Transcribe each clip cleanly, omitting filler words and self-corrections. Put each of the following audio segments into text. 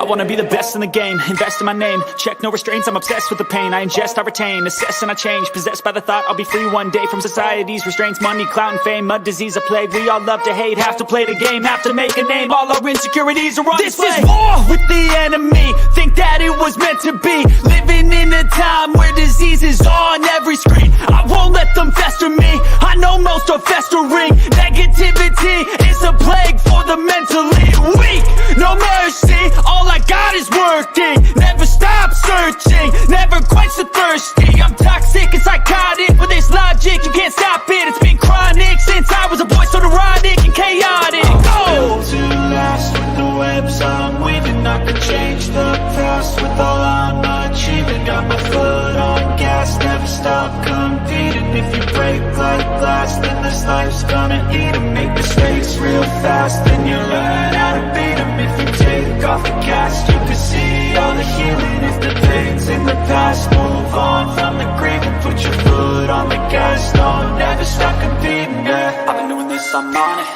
wanna be the best in the game, invest in my name, check no restraints, I'm obsessed with the pain. I ingest, I retain, assess and I change, possessed by the thought I'll be free one day from society's restraints. Money, clout and fame, mud, disease, a plague. We all love to hate, have to play the game, have to make a name. All our insecurities are on display. This is war with the enemy, think that it was meant to be. Living in a time where disease is on every screen. I won't let them fester me, I know most are festering. Negativity is a plague for the mentally weak. No mercy, all I got is working. Never stop searching, never quench the thirsty. I'm toxic and psychotic, with this logic you can't stop it. It's been chronic since I was a boy, so neurotic and chaotic. Built to last with the webs I'm weaving. I could change the past with all I'm achieving. Got my foot on gas, never stop competing. If you break like glass, then this life's gonna eat 'em. Make mistakes real fast, then you learn how to beat 'em. If you take off the gas, you can see all the healing. If the pain's in the past, move on from the grave and put your foot on the gas. Don't never stop competing, yeah. I've been doing this, I'm on it.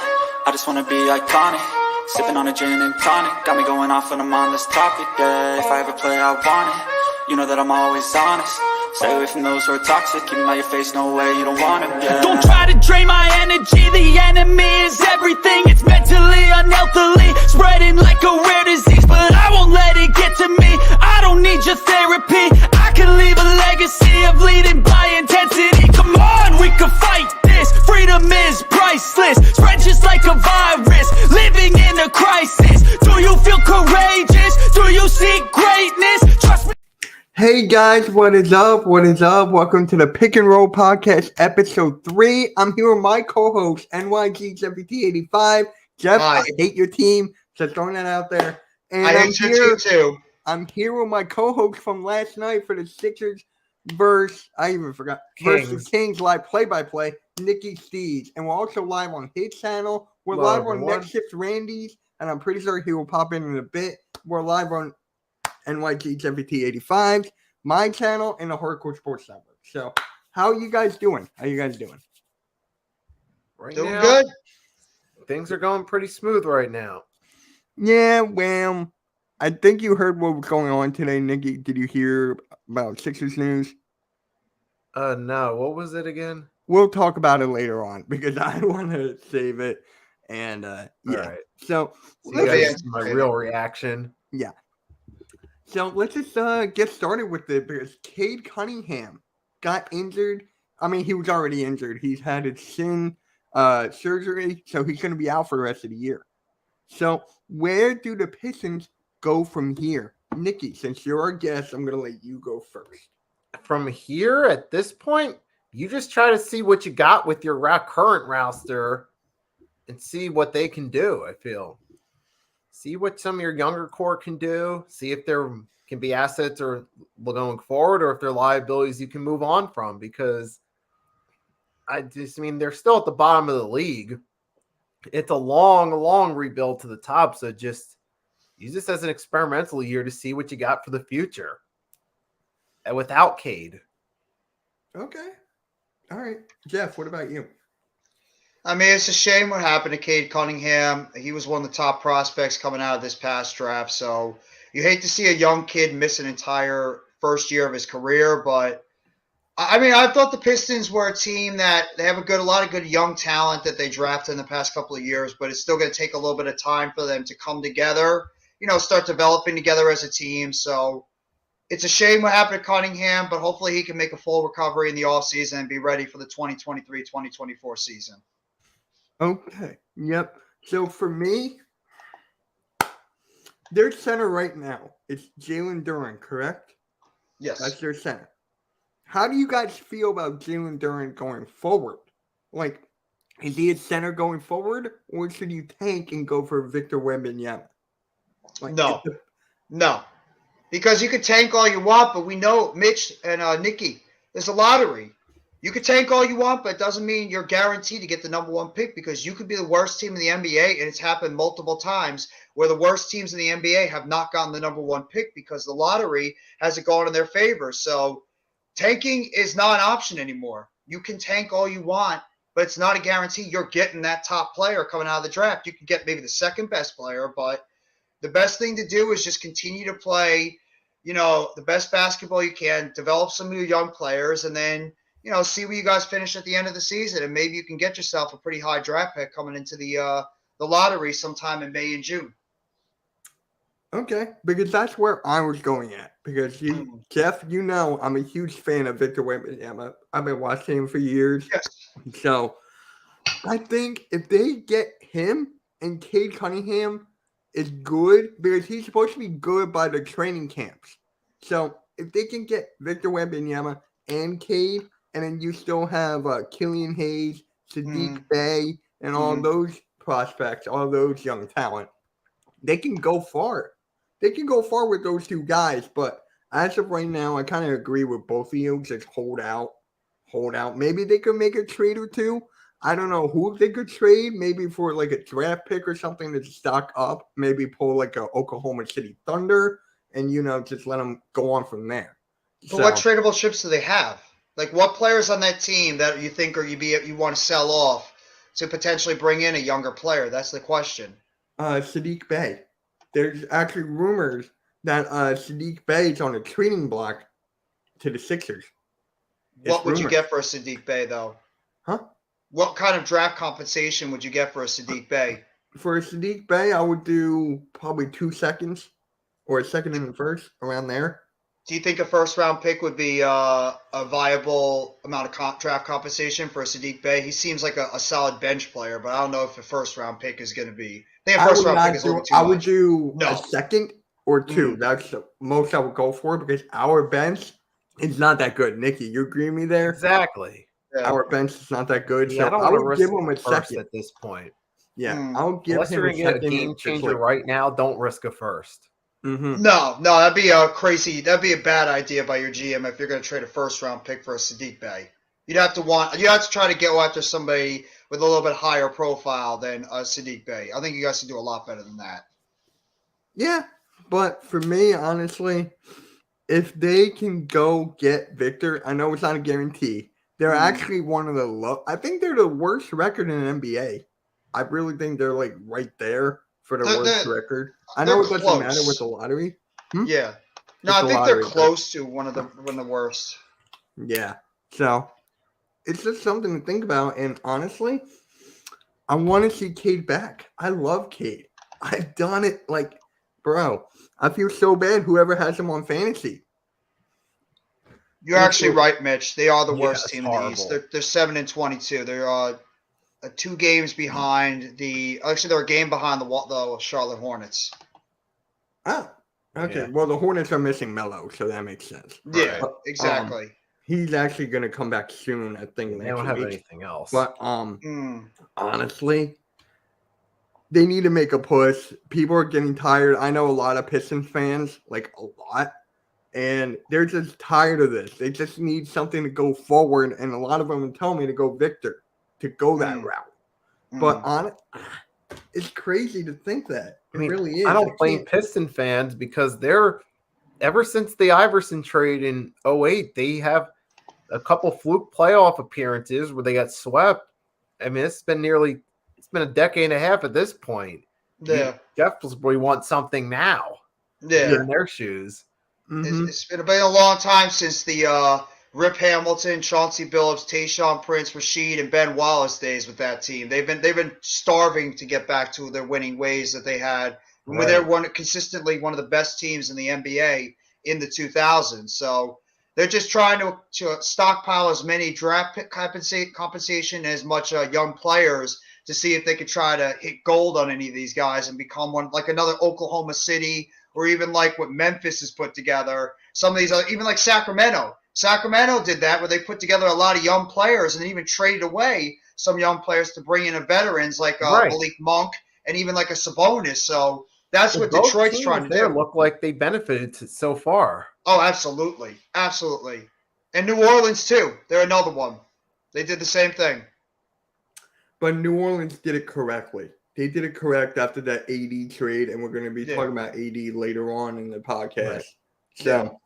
I just wanna be iconic. Sipping on a gin and tonic, got me going off when I'm on this topic, yeah. If I ever play, I want it. You know that I'm always honest. Stay away from those who are toxic. Keep them out your face, no way, you don't want it, yeah. Don't try to drain my energy. The enemy is everything. It's mentally, unhealthily spreading like a rare disease. But I won't let it get to me. I don't need your therapy. I can leave a legacy of leading by intensity. Come on, we can fight this. Freedom is priceless. Spread just like a virus. Living in a crisis. Do you feel courageous? Do you seek greatness? Trust me. Hey guys, what is up? What is up? Welcome to the Pick and Roll Podcast, episode 3. I'm here with my co-host, NYG70T85. Jeff, Hi. I hate your team, so throwing that out there. And I hate your team too. I'm here with my co-host from last night for the Sixers versus Kings live play-by-play, Nikki Steeds. And we're also live on his channel. We're Hello, live on everyone. Next Shift Randy's, and I'm pretty sure he will pop in a bit. We're live on NYG70T85, my channel, and the Hardcore Sports Network. So, how are you guys doing? Right Doing now, good? things are going pretty smooth right now. Yeah, well, I think you heard what was going on today, Nikki. Did you hear about Sixers news? No, what was it again? We'll talk about it later on because I want to save it. And, yeah. All right. So, So you guys see my real reaction. So let's just get started with it because Cade Cunningham got injured. I mean, he was already injured. He's had his shin surgery, so he's going to be out for the rest of the year. So where do the Pistons go from here? Nikki, since you're our guest, I'm going to let you go first. From here, at this point, you just try to see what you got with your current roster and see what they can do, I feel. See what some of your younger core can do. See if there can be assets or going forward, or if they're liabilities you can move on from. Because they're still at the bottom of the league. It's a long rebuild to the top. So just use this as an experimental year to see what you got for the future. And without Cade. Okay. All right. Jeff, what about you? I mean, it's a shame what happened to Cade Cunningham. He was one of the top prospects coming out of this past draft. So you hate to see a young kid miss an entire first year of his career. But, I mean, I thought the Pistons were a team that they have a lot of good young talent that they drafted in the past couple of years. But it's still going to take a little bit of time for them to come together, start developing together as a team. So it's a shame what happened to Cunningham, but hopefully he can make a full recovery in the offseason and be ready for the 2023-2024 season. Okay. Yep. So for me, their center right now is Jalen Duren, correct? Yes. That's their center. How do you guys feel about Jalen Duren going forward? Like, is he a center going forward, or should you tank and go for Victor Wembanyama? No. Because you can tank all you want, but we know, Mitch and Nikki, there's a lottery. You can tank all you want, but it doesn't mean you're guaranteed to get the number one pick, because you could be the worst team in the NBA, and it's happened multiple times where the worst teams in the NBA have not gotten the number one pick because the lottery hasn't gone in their favor. So tanking is not an option anymore. You can tank all you want, but it's not a guarantee you're getting that top player coming out of the draft. You can get maybe the second best player, but The best thing to do is just continue to play, the best basketball you can, develop some new young players, and then, see where you guys finish at the end of the season. And maybe you can get yourself a pretty high draft pick coming into the lottery sometime in May and June. Okay, because that's where I was going at. Because Jeff, I'm a huge fan of Victor Wembanyama. I've been watching him for years. Yes. So I think if they get him and Cade Cunningham is good, because he's supposed to be good by the training camps. So if they can get Victor Wembanyama and Cade, and then you still have Killian Hayes, Sadiq Bey, and all those prospects, all those young talent, they can go far. They can go far with those two guys, but as of right now, I kind of agree with both of you. Just hold out. Maybe they could make a trade or two. I don't know who they could trade. Maybe for like a draft pick or something to stock up. Maybe pull like a Oklahoma City Thunder and, just let them go on from there. But what tradable chips do they have? Like, what players on that team that you think you want to sell off to potentially bring in a younger player? That's the question. Sadiq Bey. There's actually rumors that Sadiq Bey is on a trading block to the Sixers. What would you get for a Sadiq Bey, though? Huh? What kind of draft compensation would you get for a Sadiq Bey? For a Sadiq Bey, I would do probably 2 seconds or a second and a first, around there. Do you think a first-round pick would be a viable amount of draft compensation for a Sadiq Bey? He seems like a solid bench player, but I don't know if a first-round pick is going to be. I think a first-round pick is a little too much. I would do a second or two. That's the most I would go for, because our bench is not that good. Nikki, you agree with me there? Exactly. Yeah. Our bench is not that good. Yeah, so I would give him a second at this point. Yeah, I'll give Unless him you're a going to get a second. game changer right now, don't risk a first. Mm-hmm. No, that'd be a bad idea by your GM if you're going to trade a first-round pick for a Sadiq Bey. You'd have to try to go after somebody with a little bit higher profile than a Sadiq Bey. I think you guys can do a lot better than that. Yeah, but for me, honestly, if they can go get Victor, I know it's not a guarantee. They're actually one of the I think they're the worst record in the NBA. I really think they're like right there for the worst record. I know it doesn't close. matter with the lottery. Yeah. No, I think they're close to one of the worst. Yeah. So it's just something to think about. And honestly, I want to see Cade back. I love Cade. I've done it. Like, bro, I feel so bad whoever has him on fantasy. You're actually right, Mitch. They are the worst team in the horrible. East. They're 7-22. They're 2 games behind they're a game behind the Charlotte Hornets. Oh, okay. Yeah. Well, the Hornets are missing Melo, so that makes sense. Yeah, But, exactly. He's actually going to come back soon, I think. They don't next have week. anything else. But honestly, they need to make a push. People are getting tired. I know a lot of Pistons fans, like a lot, and they're just tired of this. They just need something to go forward, and a lot of them tell me to go Victor, to go that route. But it's crazy to think that. It really is. I don't blame Piston fans because ever since the Iverson trade in 2008, they have a couple fluke playoff appearances where they got swept. I mean, it's been a decade and a half at this point. Yeah. Jeff probably wants something now. Yeah. In their shoes. Mm-hmm. It's been a long time since the Rip Hamilton, Chauncey Billups, Tayshaun Prince, Rasheed, and Ben Wallace days with that team. They've been starving to get back to their winning ways that they had when they were consistently one of the best teams in the NBA in the 2000s. So they're just trying to stockpile as many draft pick compensation as much young players to see if they could try to hit gold on any of these guys and become one like another Oklahoma City or even like what Memphis has put together. Some of these even like Sacramento. Sacramento did that where they put together a lot of young players and even traded away some young players to bring in veterans like Malik Monk and even like a Sabonis. So that's what Detroit's trying to do. Look like they benefited so far. Oh, absolutely. Absolutely. And New Orleans, too. They're another one. They did the same thing. But New Orleans did it correctly. They did it correct after that AD trade, and we're going to be talking about AD later on in the podcast. Right. So,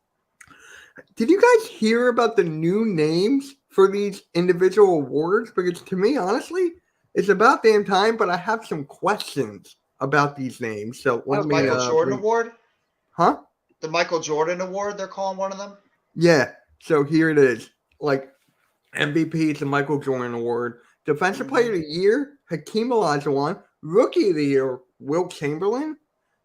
did you guys hear about the new names for these individual awards? Because to me, honestly, it's about damn time, but I have some questions about these names. So let The me. Michael Jordan Award? Huh? The Michael Jordan Award, they're calling one of them? Yeah. So here it is. Like MVP is the Michael Jordan Award. Defensive Player of the Year, Hakeem Olajuwon. Rookie of the Year, Wilt Chamberlain.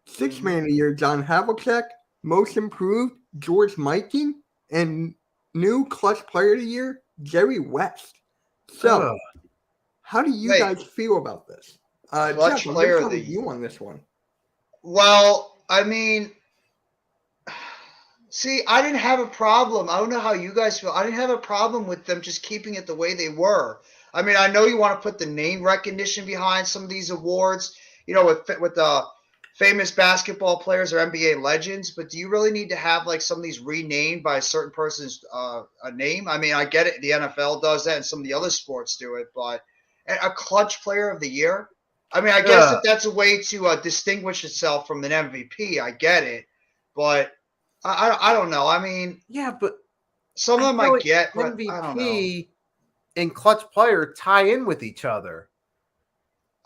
Sixth Man of the Year, John Havlicek. Most Improved, George Mikan. And new Clutch Player of the Year, Jerry West. So, Ugh. how do you Wait. guys feel about this? Clutch Jeff, I'm Player gonna of come the to you on this one. Well, I mean, see, I didn't have a problem. I don't know how you guys feel. I didn't have a problem with them just keeping it the way they were. I mean, I know you want to put the name recognition behind some of these awards, with the famous basketball players or NBA legends, but do you really need to have like some of these renamed by a certain person's a name? I mean, I get it. The NFL does that and some of the other sports do it, but a Clutch Player of the Year? I mean, I guess if that's a way to distinguish itself from an MVP, I get it, but I don't know. I mean, Yeah, but some of them I feel like get, but I don't know. MVP and clutch player tie in with each other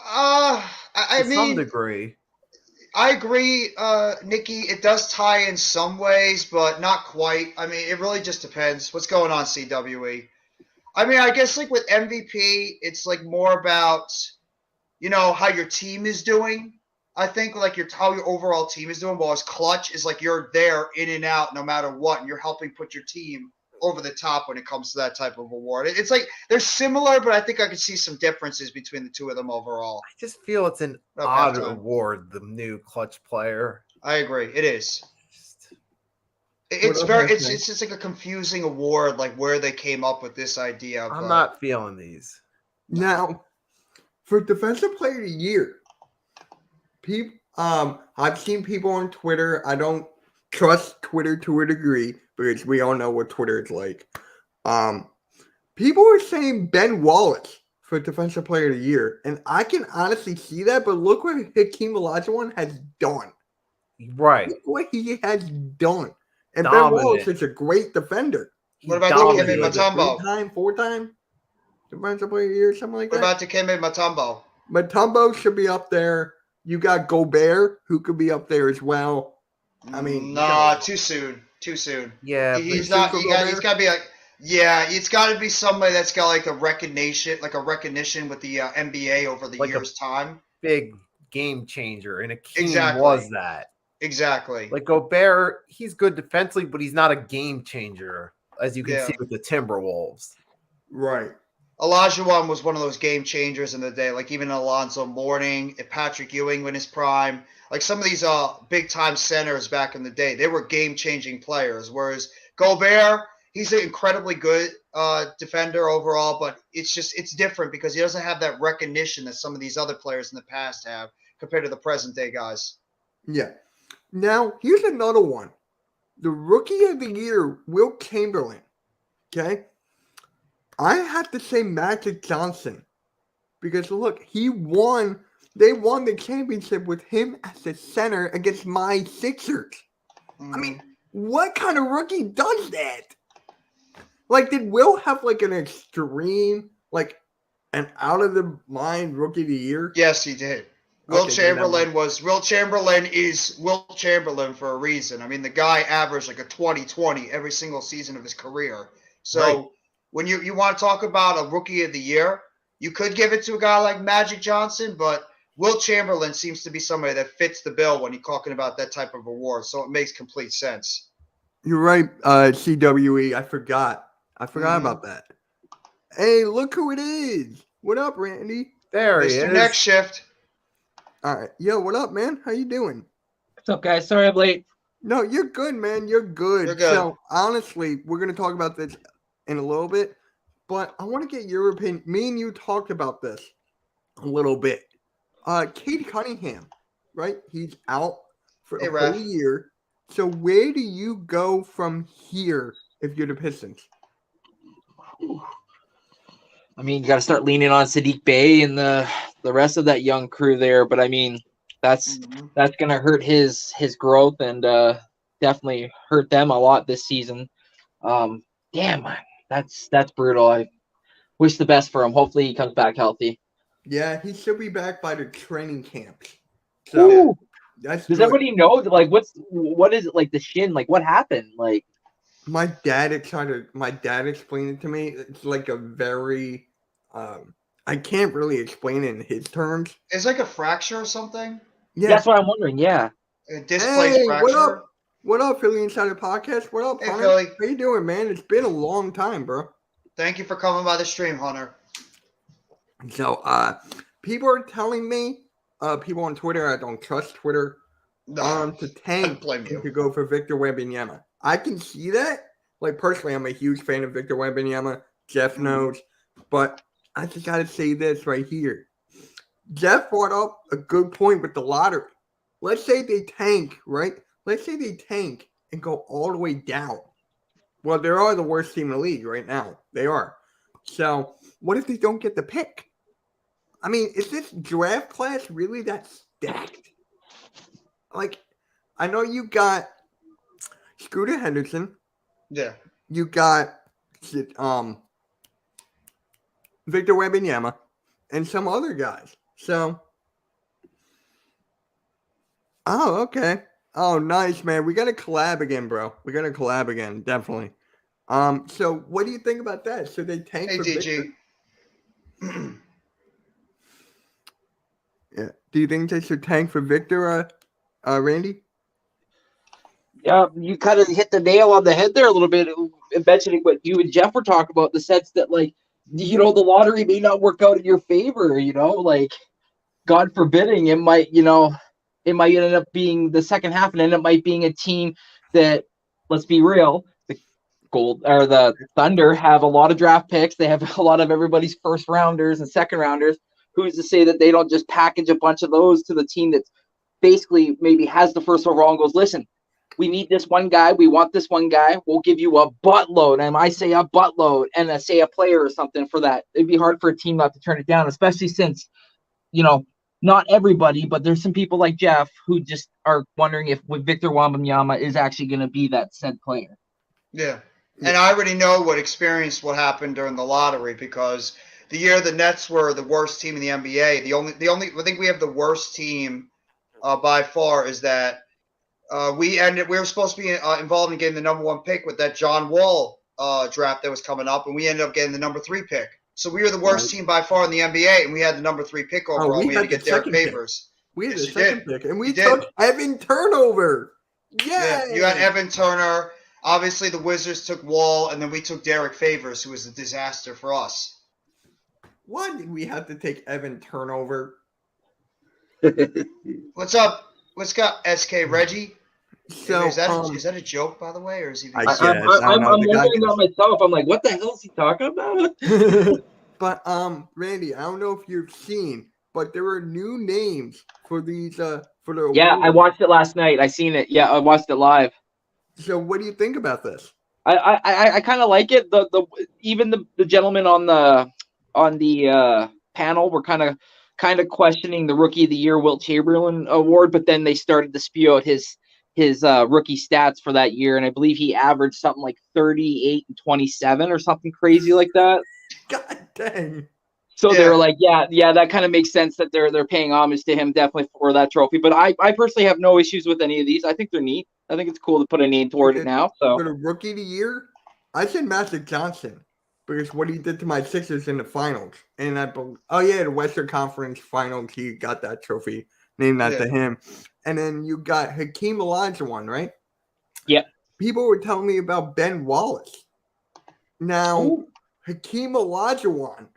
I to some mean, degree. I agree, Nikki. It does tie in some ways, but not quite. I mean, it really just depends. What's going on, CWE? I mean, I guess like with MVP, it's like more about, how your team is doing. I think like how your overall team is doing. While as clutch is like you're there in and out no matter what, and you're helping put your team over the top when it comes to that type of award. It's like they're similar, but I think I could see some differences between the two of them overall. I just feel it's an About odd halftime. award, the new clutch player. I agree. It is. Just- It's What very. about It's you? it's just like a confusing award, like where they came up with this idea. I'm but- not feeling these. Now, for Defensive Player of the Year, I've seen people on Twitter. I don't trust Twitter to a degree because we all know what Twitter is like. People are saying Ben Wallace for Defensive Player of the Year, and I can honestly see that. But look what Hakeem Olajuwon has done. Right. Look what he has done. And Ben Dominant. Wallace is a great defender. He What about dominated. Dikembe Mutombo? Three-time, four-time Defensive Player of the Year, something like What that. about Dikembe Mutombo? Mutombo should be up there. You got Gobert, who could be up there as well. I mean, nah, no. too soon. Too soon. Yeah, He's but not. Super He's Gobert? got to be like. Yeah, it's got to be somebody that's got like a recognition with the NBA over the Like a- years' time. big game changer, and Akeem Exactly. was that. Exactly. Like Gobert, he's good defensively, but he's not a game changer, as you can Yeah. see with the Timberwolves. Right. Olajuwon was one of those game changers in the day, like even Alonzo Mourning, and Patrick Ewing in his prime. Like some of these big time centers back in the day, they were game changing players. Whereas Gobert, he's an incredibly good defender overall, but it's different because he doesn't have that recognition that some of these other players in the past have compared to the present day guys. Yeah. Now, here's another one. The Rookie of the Year, Wilt Chamberlain. Okay? I have to say Magic Johnson. Because look, they won the championship with him as the center against my Sixers. I mean, what kind of rookie does that? Like, did Will have like an extreme, like an out of the mind Rookie of the Year? Yes, he did. Will Okay, Chamberlain is Will Chamberlain for a reason. I mean, the guy averaged like a 20-20 every single season of his career. So Right. when you want to talk about a Rookie of the Year, you could give it to a guy like Magic Johnson, but Will Chamberlain seems to be somebody that fits the bill when you're talking about that type of award. So it makes complete sense. You're right, CWE. I forgot Mhm. about that. Hey, look who it is. What up, Randy? There he Mr. is. Next Shift. All right. Yo, what up, man? How you doing? What's up, guys? Sorry I'm late. No, you're good, man. You're good. You're good. So, honestly, we're going to talk about this in a little bit, but I want to get your opinion. Me and you talked about this a little bit. Cade Cunningham, right? He's out for Hey, a Ref. whole year. So, where do you go from here if you're the Pistons? I mean, you got to start leaning on Sadiq Bey and the rest of that young crew there. But I mean, that's going to hurt his growth and definitely hurt them a lot this season. Damn, that's brutal. I wish the best for him. Hopefully, he comes back healthy. Yeah, he should be back by the training camps. So Ooh. that's Does good. everybody know like what is it like the shin? Like what happened? Like My dad explained it to me. It's like a very I can't really explain it in his terms. It's like a fracture or something. Yeah. that's what I'm wondering. Yeah. A displaced Hey, what fracture. up? What up, Philly Insider Podcast? What up, Hey, Hunter? Philly. How you doing, man? It's been a long time, bro. Thank you for coming by the stream, Hunter. So people are telling me, people on Twitter, I don't trust Twitter, No, to tank blame you. to go for Victor Wembanyama. I can see that. Like personally, I'm a huge fan of Victor Wembanyama. Jeff knows, but I just gotta say this right here. Jeff brought up a good point with the lottery. Let's say they tank, right? Let's say they tank and go all the way down. Well, they are the worst team in the league right now. They are. So what if they don't get the pick? I mean, is this draft class really that stacked? Like, I know you got Scooter Henderson. Yeah. You got Victor Wembanyama and some other guys. So, oh, okay. Oh, nice, man. We got to collab again, bro. We got to collab again, definitely. So what do you think about that? Should they tank Hey, for DG. Victor? Yeah. Do you think they should tank for Victor, Randy? Yeah, you kind of hit the nail on the head there a little bit, mentioning what you and Jeff were talking about, the sense that, like, the lottery may not work out in your favor, like, God forbidding, it might end up being the second half, and it might being a team that, let's be real, the Thunder have a lot of draft picks. They have a lot of everybody's first rounders and second rounders. Who's to say that they don't just package a bunch of those to the team that's basically maybe has the first overall and goes, listen, we need this one guy. We want this one guy. We'll give you a buttload. And I say a buttload and I say a player or something for that. It'd be hard for a team not to turn it down, especially since, not everybody, but there's some people like Jeff who just are wondering if Victor Wembanyama is actually going to be that said player. Yeah. And I already know what happened during the lottery, because the year the Nets were the worst team in the NBA, the only I think we have the worst team by far is that we were supposed to be involved in getting the number 1 pick with that John Wall draft that was coming up, and we ended up getting the number 3 pick. So we were the worst team by far in the NBA, and we had the number 3 pick overall. We had to get Derek Favors. We had Yes, the second pick, and we You took did. Evan Turnover. Yeah, you had Evan Turner. Obviously, the Wizards took Wall, and then we took Derek Favors, who was a disaster for us. Why did we have to take Evan Turnover? What's up? What's got SK Reggie? So is that a joke, by the way, or is he? I I'm guess. I don't know. The guy wondering that myself. I'm like, what the hell is he talking about? But Randy, I don't know if you've seen, but there are new names for these for the Yeah, I awards. watched it last night. I seen it. Yeah, I watched it live. So what do you think about this? I kind of like it. Even the gentlemen on the panel were kind of questioning the Rookie of the Year Wilt Chamberlain award, but then they started to spew out his rookie stats for that year, and I believe he averaged something like 38 and 27 or something crazy like that. God dang. So they were like, yeah, that kind of makes sense that they're paying homage to him definitely for that trophy. But I personally have no issues with any of these. I think they're neat. I think it's cool to put a name toward it now. So For the Rookie of the Year, I said Magic Johnson because what he did to my Sixers in the finals, and the Western Conference Finals, he got that trophy. Named that to him. And then you got Hakeem Olajuwon, right? Yeah. People were telling me about Ben Wallace. Now, Hakeem Olajuwon,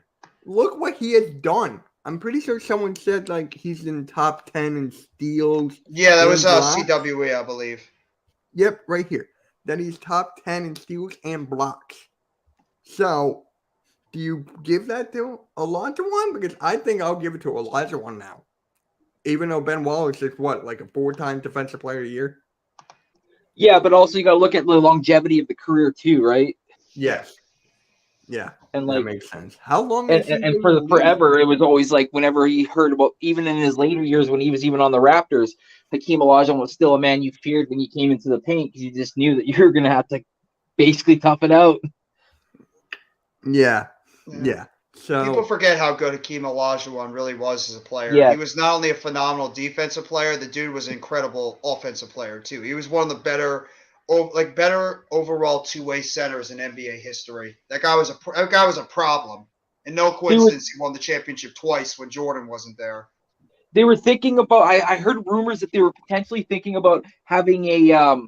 look what he has done. I'm pretty sure someone said like he's in top 10 in steals. Yeah, that was blocks. CWE, I believe. Yep, right here. That he's top 10 in steals and blocks. So, do you give that to Olajuwon? Because I think I'll give it to Olajuwon now. Even though Ben Wallace is like a 4-time defensive player of the year? yeah, but also you got to look at the longevity of the career too, right? Yes. Yeah, And that like, makes sense. How long and, has he and been for in the league? forever, it was always like whenever he heard about, even in his later years when he was even on the Raptors, Hakeem Olajuwon was still a man you feared when you came into the paint because you just knew that you were going to have to basically tough it out. Yeah. People So forget how good Hakeem Olajuwon really was as a player. Yeah. He was not only a phenomenal defensive player, the dude was an incredible offensive player too. He was one of the better overall two-way centers in NBA history. That guy was a problem, and no coincidence he won the championship twice when Jordan wasn't there. They were thinking about. I heard rumors that they were potentially thinking about having a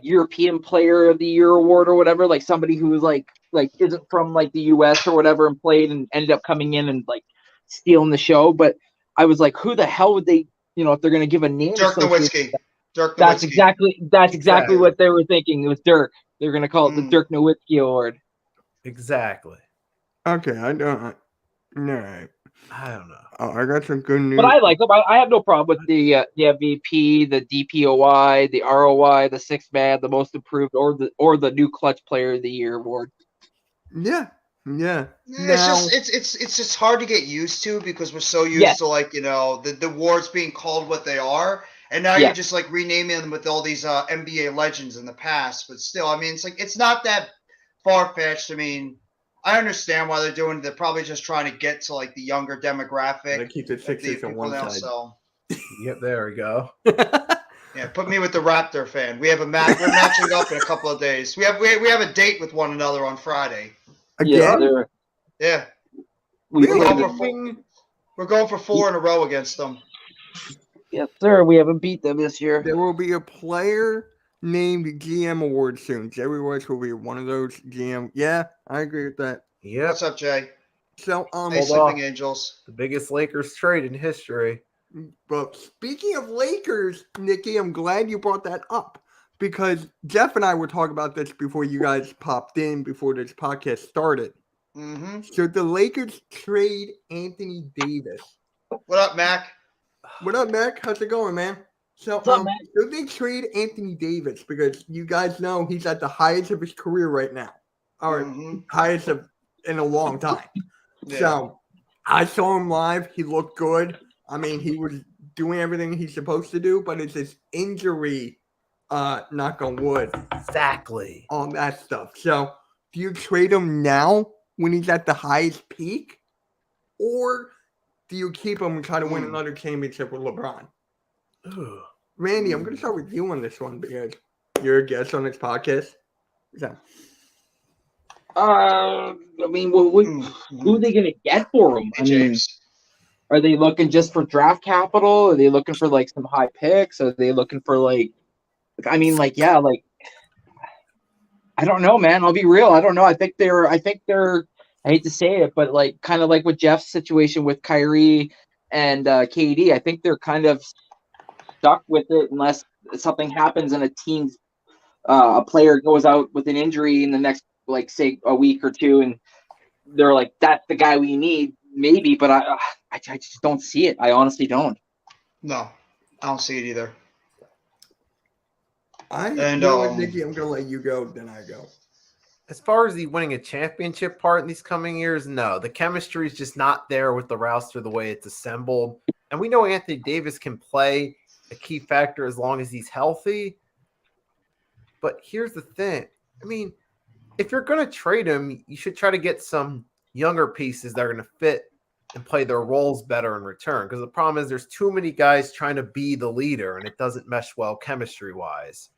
European Player of the Year award or whatever, like somebody who was like isn't from like the U.S. or whatever and played and ended up coming in and like stealing the show. But I was like, who the hell would they? If they're gonna give a name, Dirk associated- Nowitzki. Dirk That's Nowitzki. exactly what they were thinking. It was Dirk. They're gonna call it the Dirk Nowitzki Award. Exactly. okay, I don't. No, I don't know. oh, I got some good news. But I like them. I have no problem with the MVP, the DPOY, the ROI, the sixth man, the most improved, or the new clutch player of the year award. Yeah. Yeah, it's just hard to get used to because we're so used to the awards being called what they are, and now you're just like renaming them with all these NBA legends in the past. But still, I mean, it's not that far fetched. I mean, I understand why they're doing it. They're probably just trying to get to like the younger demographic. They keep the Sixers on one side. So Yep, there we go. yeah, put me with the Raptor fan. We have a match. We're matching up in a couple of days. We have a date with one another on Friday. Again? Yeah, We We're played going for 4 in a row against them. yes, sir. We haven't beat them this year. There will be a player named GM award soon. Jerry West will be one of those GM. Yeah, I agree with that. Yep. What's up, Jay? So Hey, Hold Sleeping on. Angels. The biggest Lakers trade in history. but speaking of Lakers, Nikki, I'm glad you brought that up because Jeff and I were talking about this before you guys popped in, before this podcast started. Mm-hmm. So the Lakers trade Anthony Davis. What up, Mac? What up, Mac? How's it going, man? So, What's up, Mac? so they trade Anthony Davis because you guys know he's at the highest of his career right now, or Mhm. highest of in a long time. Yeah. So I saw him live. He looked good. I mean, he was doing everything he's supposed to do, but it's his injury, knock on wood, Exactly. all that stuff. So do you trade him now when he's at the highest peak? Or do you keep him and try to win another championship with LeBron? Ooh. Randy, I'm going to start with you on this one because you're a guest on this podcast. So, I mean, who are they gonna get for him? Hey, James. Are they looking just for draft capital? Are they looking for like some high picks? Are they looking for I don't know, man. I'll be real. I don't know. I think they're I hate to say it, but like kind of like with Jeff's situation with Kyrie and KD, I think they're kind of stuck with it unless something happens and a player goes out with an injury in the next, like, say, a week or two, and they're like, that's the guy we need, maybe, but I just don't see it. I honestly don't. No, I don't see it either. Nikki, I'm going to let you go, then I go. As far as the winning a championship part in these coming years, no. The chemistry is just not there with the roster the way it's assembled. And we know Anthony Davis can play a key factor as long as he's healthy. But here's the thing. I mean, if you're going to trade him, you should try to get some younger pieces that are going to fit and play their roles better in return. Because the problem is there's too many guys trying to be the leader, and it doesn't mesh well chemistry-wise.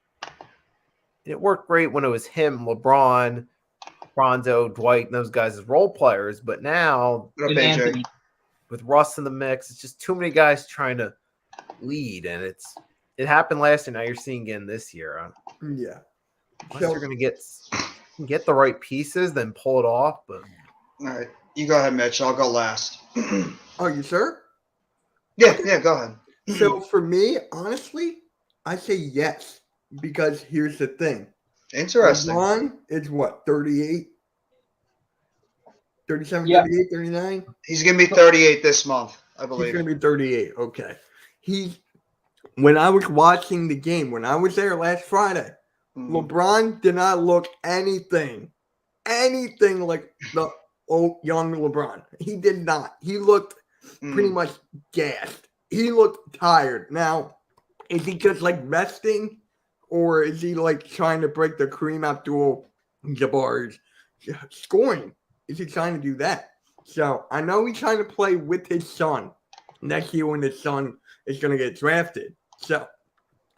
It worked great when it was him, LeBron, Rondo, Dwight, and those guys as role players. But now, What up, And AJ? Anthony. with Russ in the mix, it's just too many guys trying to lead. And it happened last year. Now you're seeing again this year. Yeah. Unless So, you're going to get the right pieces, then pull it off. But All right, you go ahead, Mitch. I'll go last. oh, you sure? Yeah, go ahead. So for me, honestly, I say yes because here's the thing. Interesting. LeBron is what, 38? 37, Yeah. 38, 39? He's gonna be 38 this month, I He's believe. going to be 38. Okay. When I was watching the game, when I was there last Friday, Mhm. LeBron did not look anything like the old young LeBron. He did not. He looked pretty Mhm. much gassed. He looked tired. Now, is he just like resting, or is he like trying to break the Kareem Abdul-Jabbar's scoring? Is he trying to do that? So I know he's trying to play with his son next year when his son is going to get drafted. So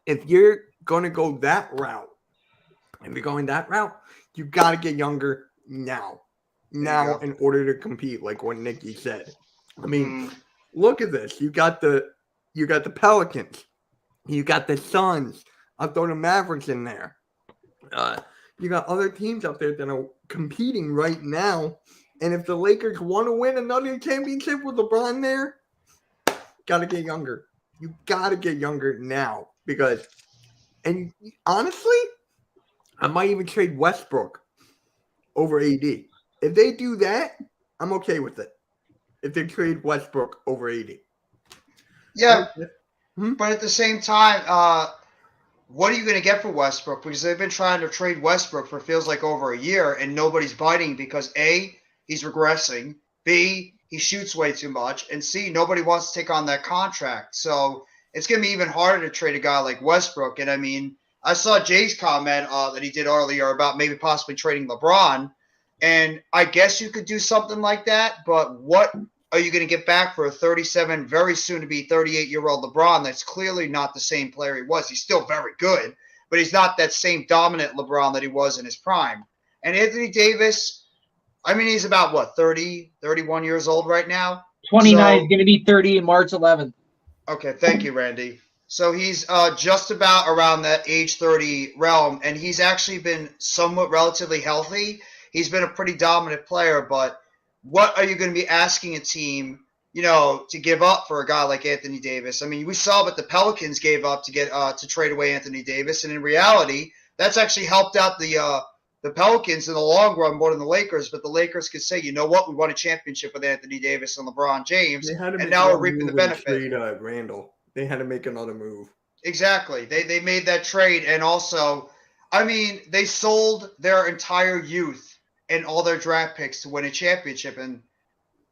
if you're going to go that route, you got to get younger now. Now, in order to compete, like what Nikki said. I mean, look at this. You got the Pelicans. You got the Suns. I'll throw the Mavericks in there. You got other teams out there that are competing right now. And if the Lakers want to win another championship with LeBron there, got to get younger. You got to get younger now because, and honestly, I might even trade Westbrook over AD. If they do that, I'm okay with it. If they trade Westbrook over AD. Yeah, but at the same time, what are you going to get for Westbrook? Because they've been trying to trade Westbrook for feels like over a year, and nobody's biting because A, he's regressing, B, he shoots way too much, and C, nobody wants to take on that contract. So it's going to be even harder to trade a guy like Westbrook. And I mean, I saw Jay's comment that he did earlier about maybe possibly trading LeBron, and I guess you could do something like that, but what are you going to get back for a 37, very soon to be 38-year-old LeBron that's clearly not the same player he was? He's still very good, but he's not that same dominant LeBron that he was in his prime. And Anthony Davis, I mean, he's about, what, 30, 31 years old right now? 29 is going to be 30 in March 11th. Okay, thank you, Randy. So he's just about around that age 30 realm, and he's actually been somewhat relatively healthy. He's been a pretty dominant player, but what are you going to be asking a team, to give up for a guy like Anthony Davis? I mean, we saw what the Pelicans gave up to get to trade away Anthony Davis, and in reality, that's actually helped out the Pelicans in the long run more than the Lakers. But the Lakers could say, you know what, we won a championship with Anthony Davis and LeBron James, and now we're reaping the benefit. Trade Randall. They had to make another move. Exactly. They made that trade, and also, I mean, they sold their entire youth and all their draft picks to win a championship. And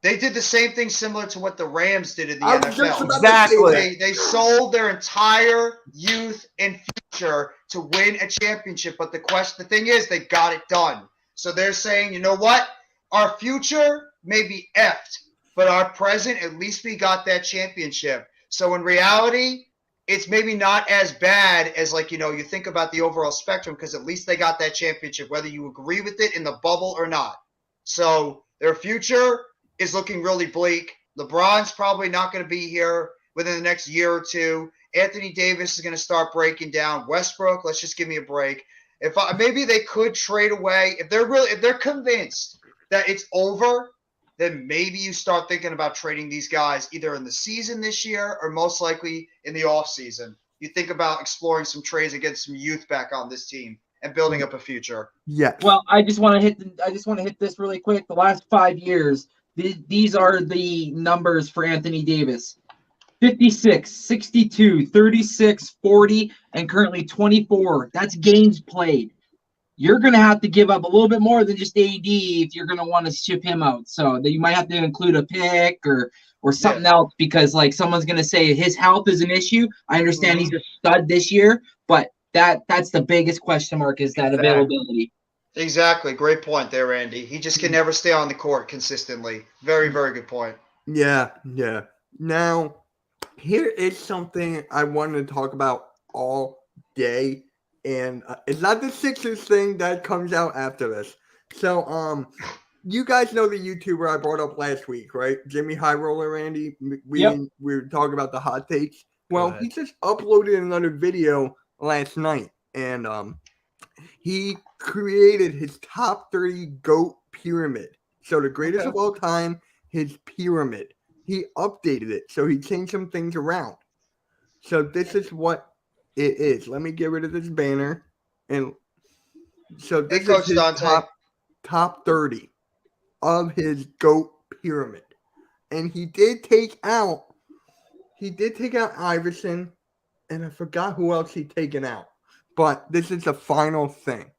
they did the same thing similar to what the Rams did in the NFL. Exactly. They sold their entire youth and future to win a championship. But the thing is, they got it done. So they're saying, you know what? Our future may be effed, but our present, at least we got that championship. So in reality, it's maybe not as bad as you think about the overall spectrum, because at least they got that championship, whether you agree with it in the bubble or not. So their future is looking really bleak. LeBron's probably not going to be here within the next year or two. Anthony Davis is going to start breaking down. Westbrook, let's just give me a break. Maybe they could trade away if they're convinced that it's over. Then maybe you start thinking about trading these guys either in the season this year or most likely in the offseason. You think about exploring some trades and getting some youth back on this team and building up a future. Yeah. Well, I just want to hit this really quick. The last 5 years, these are the numbers for Anthony Davis. 56, 62, 36, 40, and currently 24. That's games played. You're going to have to give up a little bit more than just AD if you're going to want to ship him out. So that you might have to include a pick or something else, because someone's going to say his health is an issue. I understand he's a stud this year, but that's the biggest question mark, is that availability. Exactly. Great point there, Randy. He just can never stay on the court consistently. Very, very good point. Yeah. Now, here is something I wanted to talk about all day. And it's not the Sixers thing that comes out after this. So, you guys know the YouTuber I brought up last week, right? Jimmy High Roller, Randy. We were talking about the hot takes. Well, he just uploaded another video last night, and he created his top 30 GOAT pyramid. So the greatest of all time, his pyramid. He updated it, so he changed some things around. So this is what it is. Let me get rid of this banner. And so this is his top 30 of his GOAT pyramid. And he did take out Iverson, and I forgot who else he'd taken out. But this is the final thing.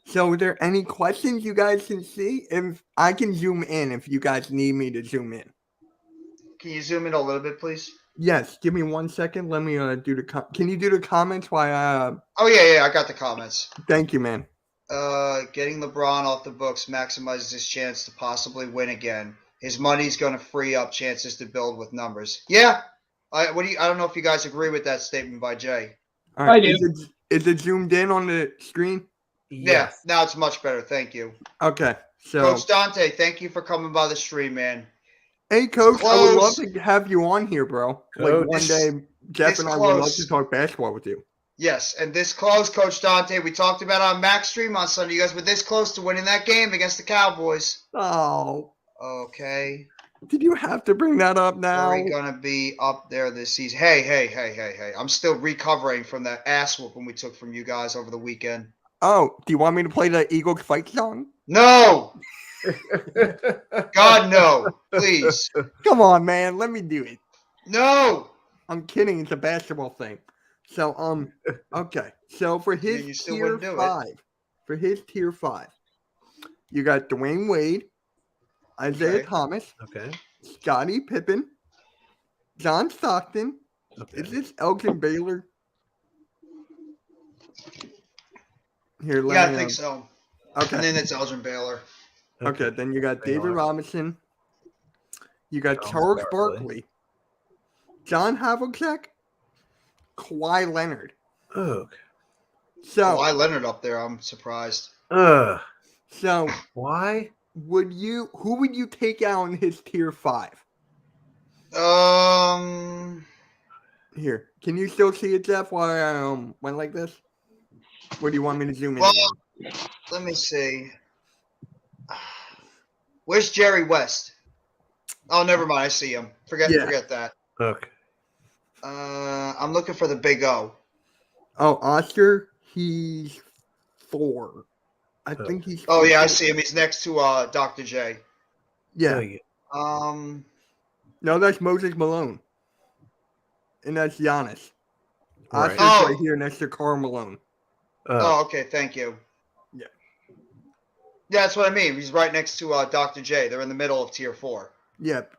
So are there any questions you guys can see? If I can zoom in if you guys need me to zoom in. Can you zoom in a little bit, please? Yes, give me 1 second. Let me do the can you do the comments while Oh, yeah, I got the comments. Thank you, man. Getting LeBron off the books maximizes his chance to possibly win again. His money's going to free up chances to build with numbers. Yeah. I don't know if you guys agree with that statement by Jay. All right. I do. Is it zoomed in on the screen? Yeah, now it's much better. Thank you. Okay. So, Coach Dante, thank you for coming by the stream, man. hey, Coach, I would love close. to have you on here, bro. Coach, Like one day, Jeff it's and I would love close. to talk basketball with you. Yes, and this close, Coach Dante, we talked about on Max Stream on Sunday. You guys were this close to winning that game against the Cowboys. Oh, Okay. did you have to bring that up now? Are we going to be up there this season? Hey. I'm still recovering from that ass whooping we took from you guys over the weekend. Oh, do you want me to play the Eagles fight song? No! God, no. Please. Come on, man. Let me do it. No! I'm kidding. It's a basketball thing. So, okay. So for his you still tier wouldn't do it. 5, you got Dwayne Wade, Isaiah Okay. Thomas, Okay. Scottie Pippen, John Stockton. Okay. Is this Elgin Baylor? Here, let Yeah, I me, think so. Okay. And then it's Elgin Baylor. Okay, then you got David Baylor. Robinson. You got Charles Charles Barkley. Barkley, John Havlicek, Kawhi Leonard. Ugh. So, Kawhi Leonard up there, I'm surprised. Ugh. so Why? who would you take out in his tier 5? Here, can you still see it, Jeff? While I went like this, or do you want me to zoom in? Well, again? let me see. Where's Jerry West? Oh, never mind. I see him. Forget that. Okay. I'm looking for the Big O. Oh, Oscar, he's 4. I think he's. Oh yeah, I see him. He's next to Dr. J. Yeah. No, that's Moses Malone, and that's Giannis. Right. Oscar's Oh. right here next to Karl Malone. Oh, okay. Thank you. Yeah. Yeah, that's what I mean. He's right next to Dr. J. They're in the middle of tier 4. Yep.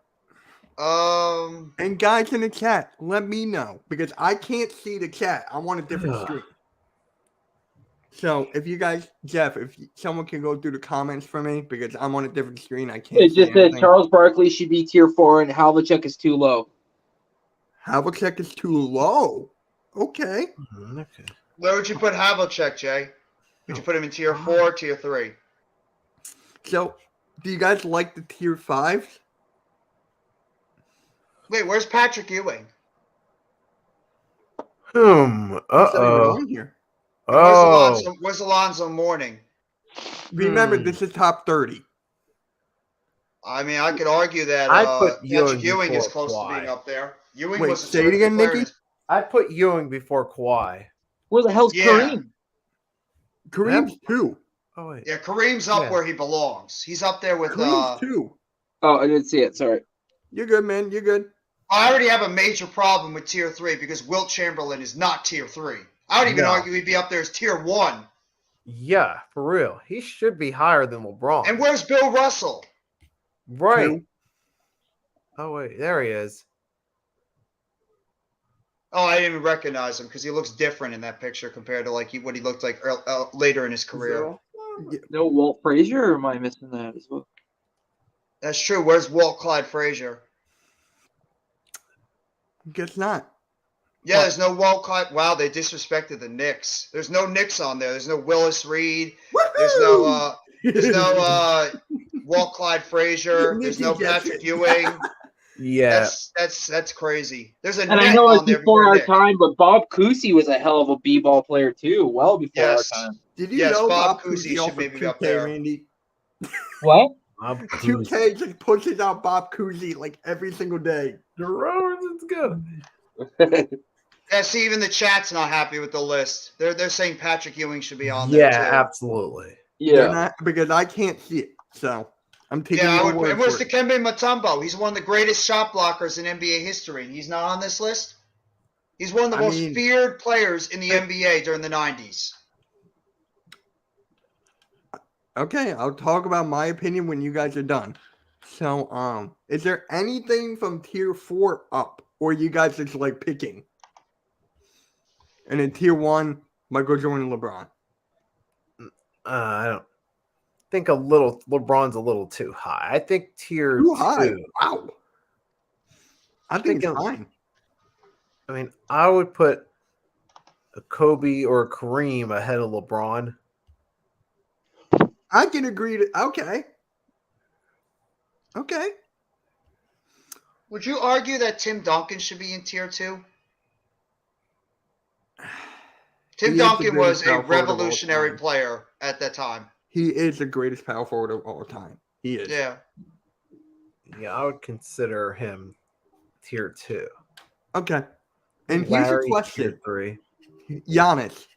Um, And guys in the chat, let me know because I can't see the chat. I'm on a different Ugh. screen. So if you guys, Jeff, someone can go through the comments for me because I'm on a different screen, I can't. It see just says anything. Charles Barkley should be tier 4 and Havlicek is too low. Havlicek is too low. Okay. Okay. where would you put Havlicek, Jay? Would you put him in tier 4 or tier 3? So, do you guys like the tier 5s? Wait, where's Patrick Ewing? Uh It's not even oh. on here. Oh. Where's Alonzo Mourning? Remember, Hmm. this is top 30. I mean, I could argue that I'd put Patrick Ewing Ewing is before close Kawhi. to being up there. Ewing Wait, was a say it again, terrific player in Nikki? his- I put Ewing before Kawhi. Where the hell's Yeah. Kareem? Kareem's 2. Oh wait. Yeah, Kareem's up Yeah. where he belongs. He's up there with. Kareem's 2. Oh, I didn't see it. Sorry. You're good, man. You're good. I already have a major problem with tier 3 because Wilt Chamberlain is not tier 3. I would even No. argue he'd be up there as tier 1. Yeah, for real. He should be higher than LeBron. And where's Bill Russell? right. 2. Oh wait, there he is. Oh, I didn't even recognize him because he looks different in that picture compared to like what he looked like later in his career. No Walt Frazier, or am I missing that as well? That's true. Where's Walt Clyde Frazier? Guess not. Yeah, What? there's no Walt Clyde. Wow, they disrespected the Knicks. There's no Knicks on there. There's no Willis Reed. There's no Walt Clyde Frazier. There's no Nikki gets Patrick it. Ewing. Yeah. That's crazy. There's a And I Knick know on it's there before our Nick. time, but Bob Cousy was a hell of a b-ball player too. Well before Yes. our time. Did you Yes, know Bob Bob Cousy Cousy should off of maybe be up 2K, there. Randy? What? Bob 2K just pushes out Bob Cousy like every single day. Let's go. Yeah, see, even the chat's not happy with the list. They're saying Patrick Ewing should be on there Yeah, too. absolutely. They're Yeah. not- because I can't see it. So I'm taking Yeah, I your would. word And where's for it. Dikembe Mutombo? He's one of the greatest shot blockers in NBA history, and he's not on this list. He's one of the I most mean- feared players in the NBA during the 90s. Okay, I'll talk about my opinion when you guys are done. So, is there anything from tier 4 up, or you guys just like picking? And in tier 1, Michael Jordan, LeBron. I don't think LeBron's a little too high. I think tier Too high. 2. Wow. I think it's Thinking- fine. I mean, I would put a Kobe or a Kareem ahead of LeBron. I can agree to. Okay. Okay. Would you argue that Tim Duncan should be in tier 2? Tim He is the Duncan was greatest a power forward of all revolutionary time. player at that time. He is the greatest power forward of all time. He is. Yeah. Yeah, I would consider him tier 2. Okay. And here's Larry, a question. tier 3. Giannis.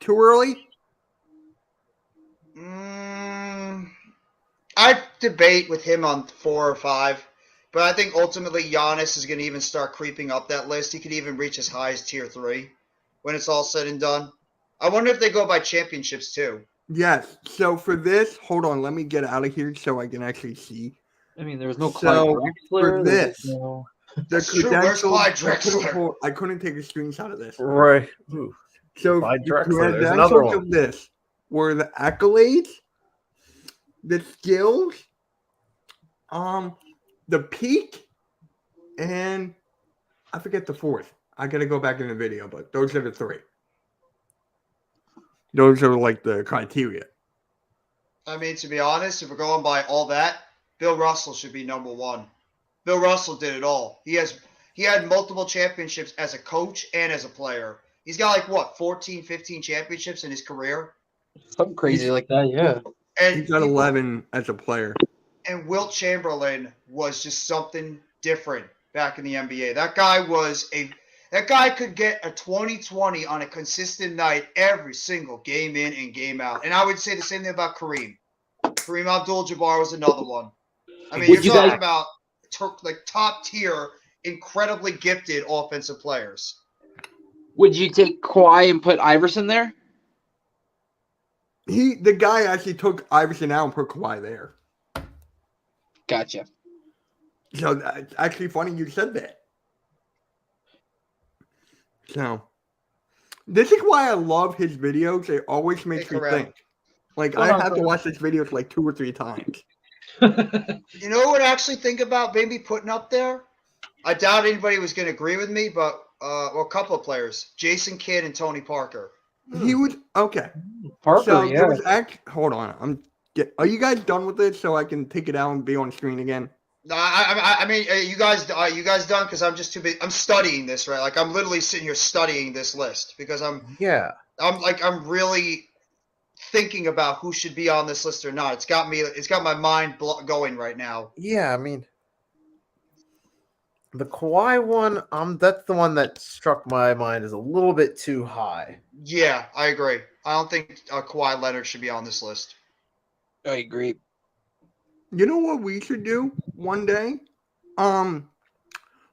Too early? I'd debate with him on 4 or 5, but I think ultimately Giannis is going to even start creeping up that list. He could even reach as high as tier 3 when it's all said and done. I wonder if they go by championships too. Yes. So for this, hold on. Let me get out of here so I can actually see. I mean, there's no So, Clyde for Drexler. there's this- no- The That's true. Where's Clyde Drexler? I couldn't take a screenshot of this. Right. Ooh. So Clyde the Drexler, there's another credentials one. of this were the accolades, the skills, the peak, and I forget the fourth. I gotta go back in the video, but those are the 3. Those are like the criteria. I mean, to be honest, if we're going by all that, Bill Russell should be number 1. Bill Russell did it all. He had multiple championships as a coach and as a player. He's got like what, 14, 15 championships in his career? Something crazy like that, yeah. And He's got people- 11 as a player. And Wilt Chamberlain was just something different back in the NBA. That guy could get a 20-20 on a consistent night every single game in and game out. And I would say the same thing about Kareem. Kareem Abdul-Jabbar was another one. I mean, Would you're you talking guys- about like top tier, incredibly gifted offensive players. Would you take Kawhi and put Iverson there? The guy actually took Iverson out and put Kawhi there. Gotcha. So that's actually funny you said that. So this is why I love his videos. It always makes me correct. think. Like Hold I on, have to hold on. watch his videos like 2 or 3 times. You know what I actually think about maybe putting up there? I doubt anybody was going to agree with me, but a couple of players, Jason Kidd and Tony Parker. He was okay. Parker, So yeah. there was hold on. Are you guys done with it so I can take it out and be on screen again? No, I mean, you guys done? Because I'm just too big. I'm studying this, right? Like I'm literally sitting here studying this list because I'm really thinking about who should be on this list or not. It's got my mind going right now. Yeah, I mean, the Kawhi one, that's the one that struck my mind as a little bit too high. Yeah, I agree. I don't think Kawhi Leonard should be on this list. I agree. You know what we should do one day?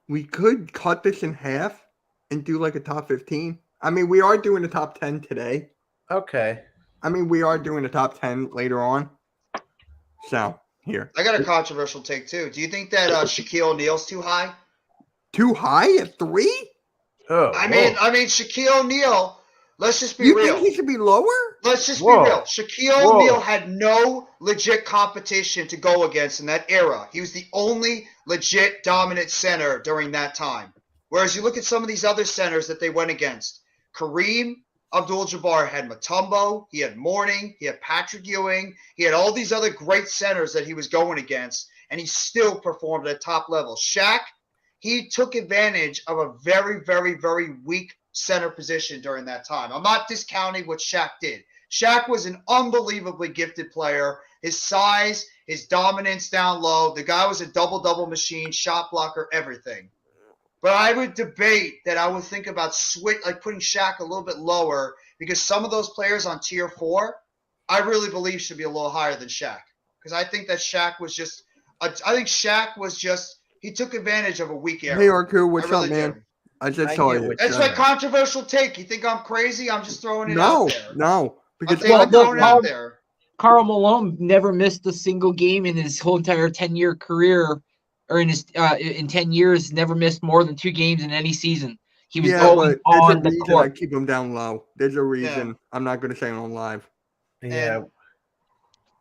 We could cut this in half and do like a top 15. I mean, we are doing the top 10 today. Okay. I mean, we are doing the top 10 later on. So, here. I got a controversial take too. Do you think that Shaquille O'Neal's too high? Too high at 3? Oh, I mean, Shaquille O'Neal. Let's just be You real. think he should be lower? Let's just Whoa. be real. Shaquille Whoa. O'Neal had no legit competition to go against in that era. He was the only legit dominant center during that time. Whereas you look at some of these other centers that they went against. Kareem Abdul-Jabbar had Mutombo, he had Mourning, he had Patrick Ewing, he had all these other great centers that he was going against, and he still performed at top level. Shaq, he took advantage of a very, very, very weak center position during that time. I'm not discounting what Shaq did. Shaq was an unbelievably gifted player. His size, his dominance down low, the guy was a double-double machine, shot blocker, everything. But I would debate that I would think about putting Shaq a little bit lower because some of those players on tier 4, I really believe should be a little higher than Shaq. Because I think that Shaq was just, he took advantage of a weak era. Hey, Arku, what's I really up, man? do. I just I saw get you. what That's you're my controversial take. You think I'm crazy? I'm just throwing it No, out there. no. Because I'm throwing it out there. Karl Malone never missed a single game in his whole entire 10-year career, or in his in 10 years, never missed more than 2 games in any season. He was yeah, always but there's a on the reason I court. keep him down low. There's a reason. I'm not going to say it on live. Yeah.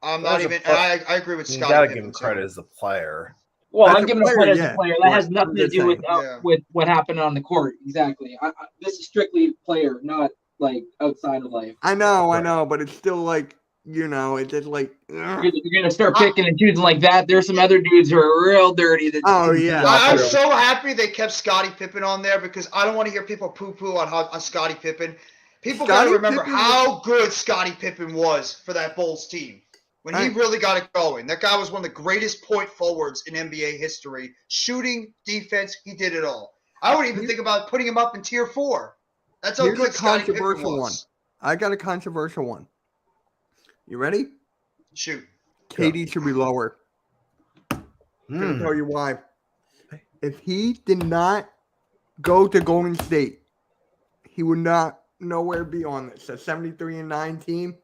I'm But not as a even. pla- I agree with You Scottie gotta Pippen give him too. credit as a player. Well, As I'm a giving him player, credit as yeah, a player. That but has I'm nothing to just do with saying. Yeah. with what happened on the court. Exactly. This is strictly player, not like outside of life. I know, Right. but it's still like, it's just like, ugh. You're gonna start picking and choosing like that. There's some other dudes who are real dirty. That Oh, shouldn't be yeah. on I'm there. so happy they kept Scottie Pippen on there because I don't want to hear people poo-poo on Scottie Pippen. People got to Scottie remember Pippen how good Scottie Pippen was for that Bulls team when he Right. really got it going. That guy was one of the greatest point forwards in NBA history. Shooting, defense, he did it all. I wouldn't even think about putting him up in tier 4. That's how Here's a good Scottie Pippen controversial one. was. I got a controversial one. You ready? Shoot. KD should be lower. I'm going to tell you why. If he did not go to Golden State, he would not nowhere be on this. A 73-9 team.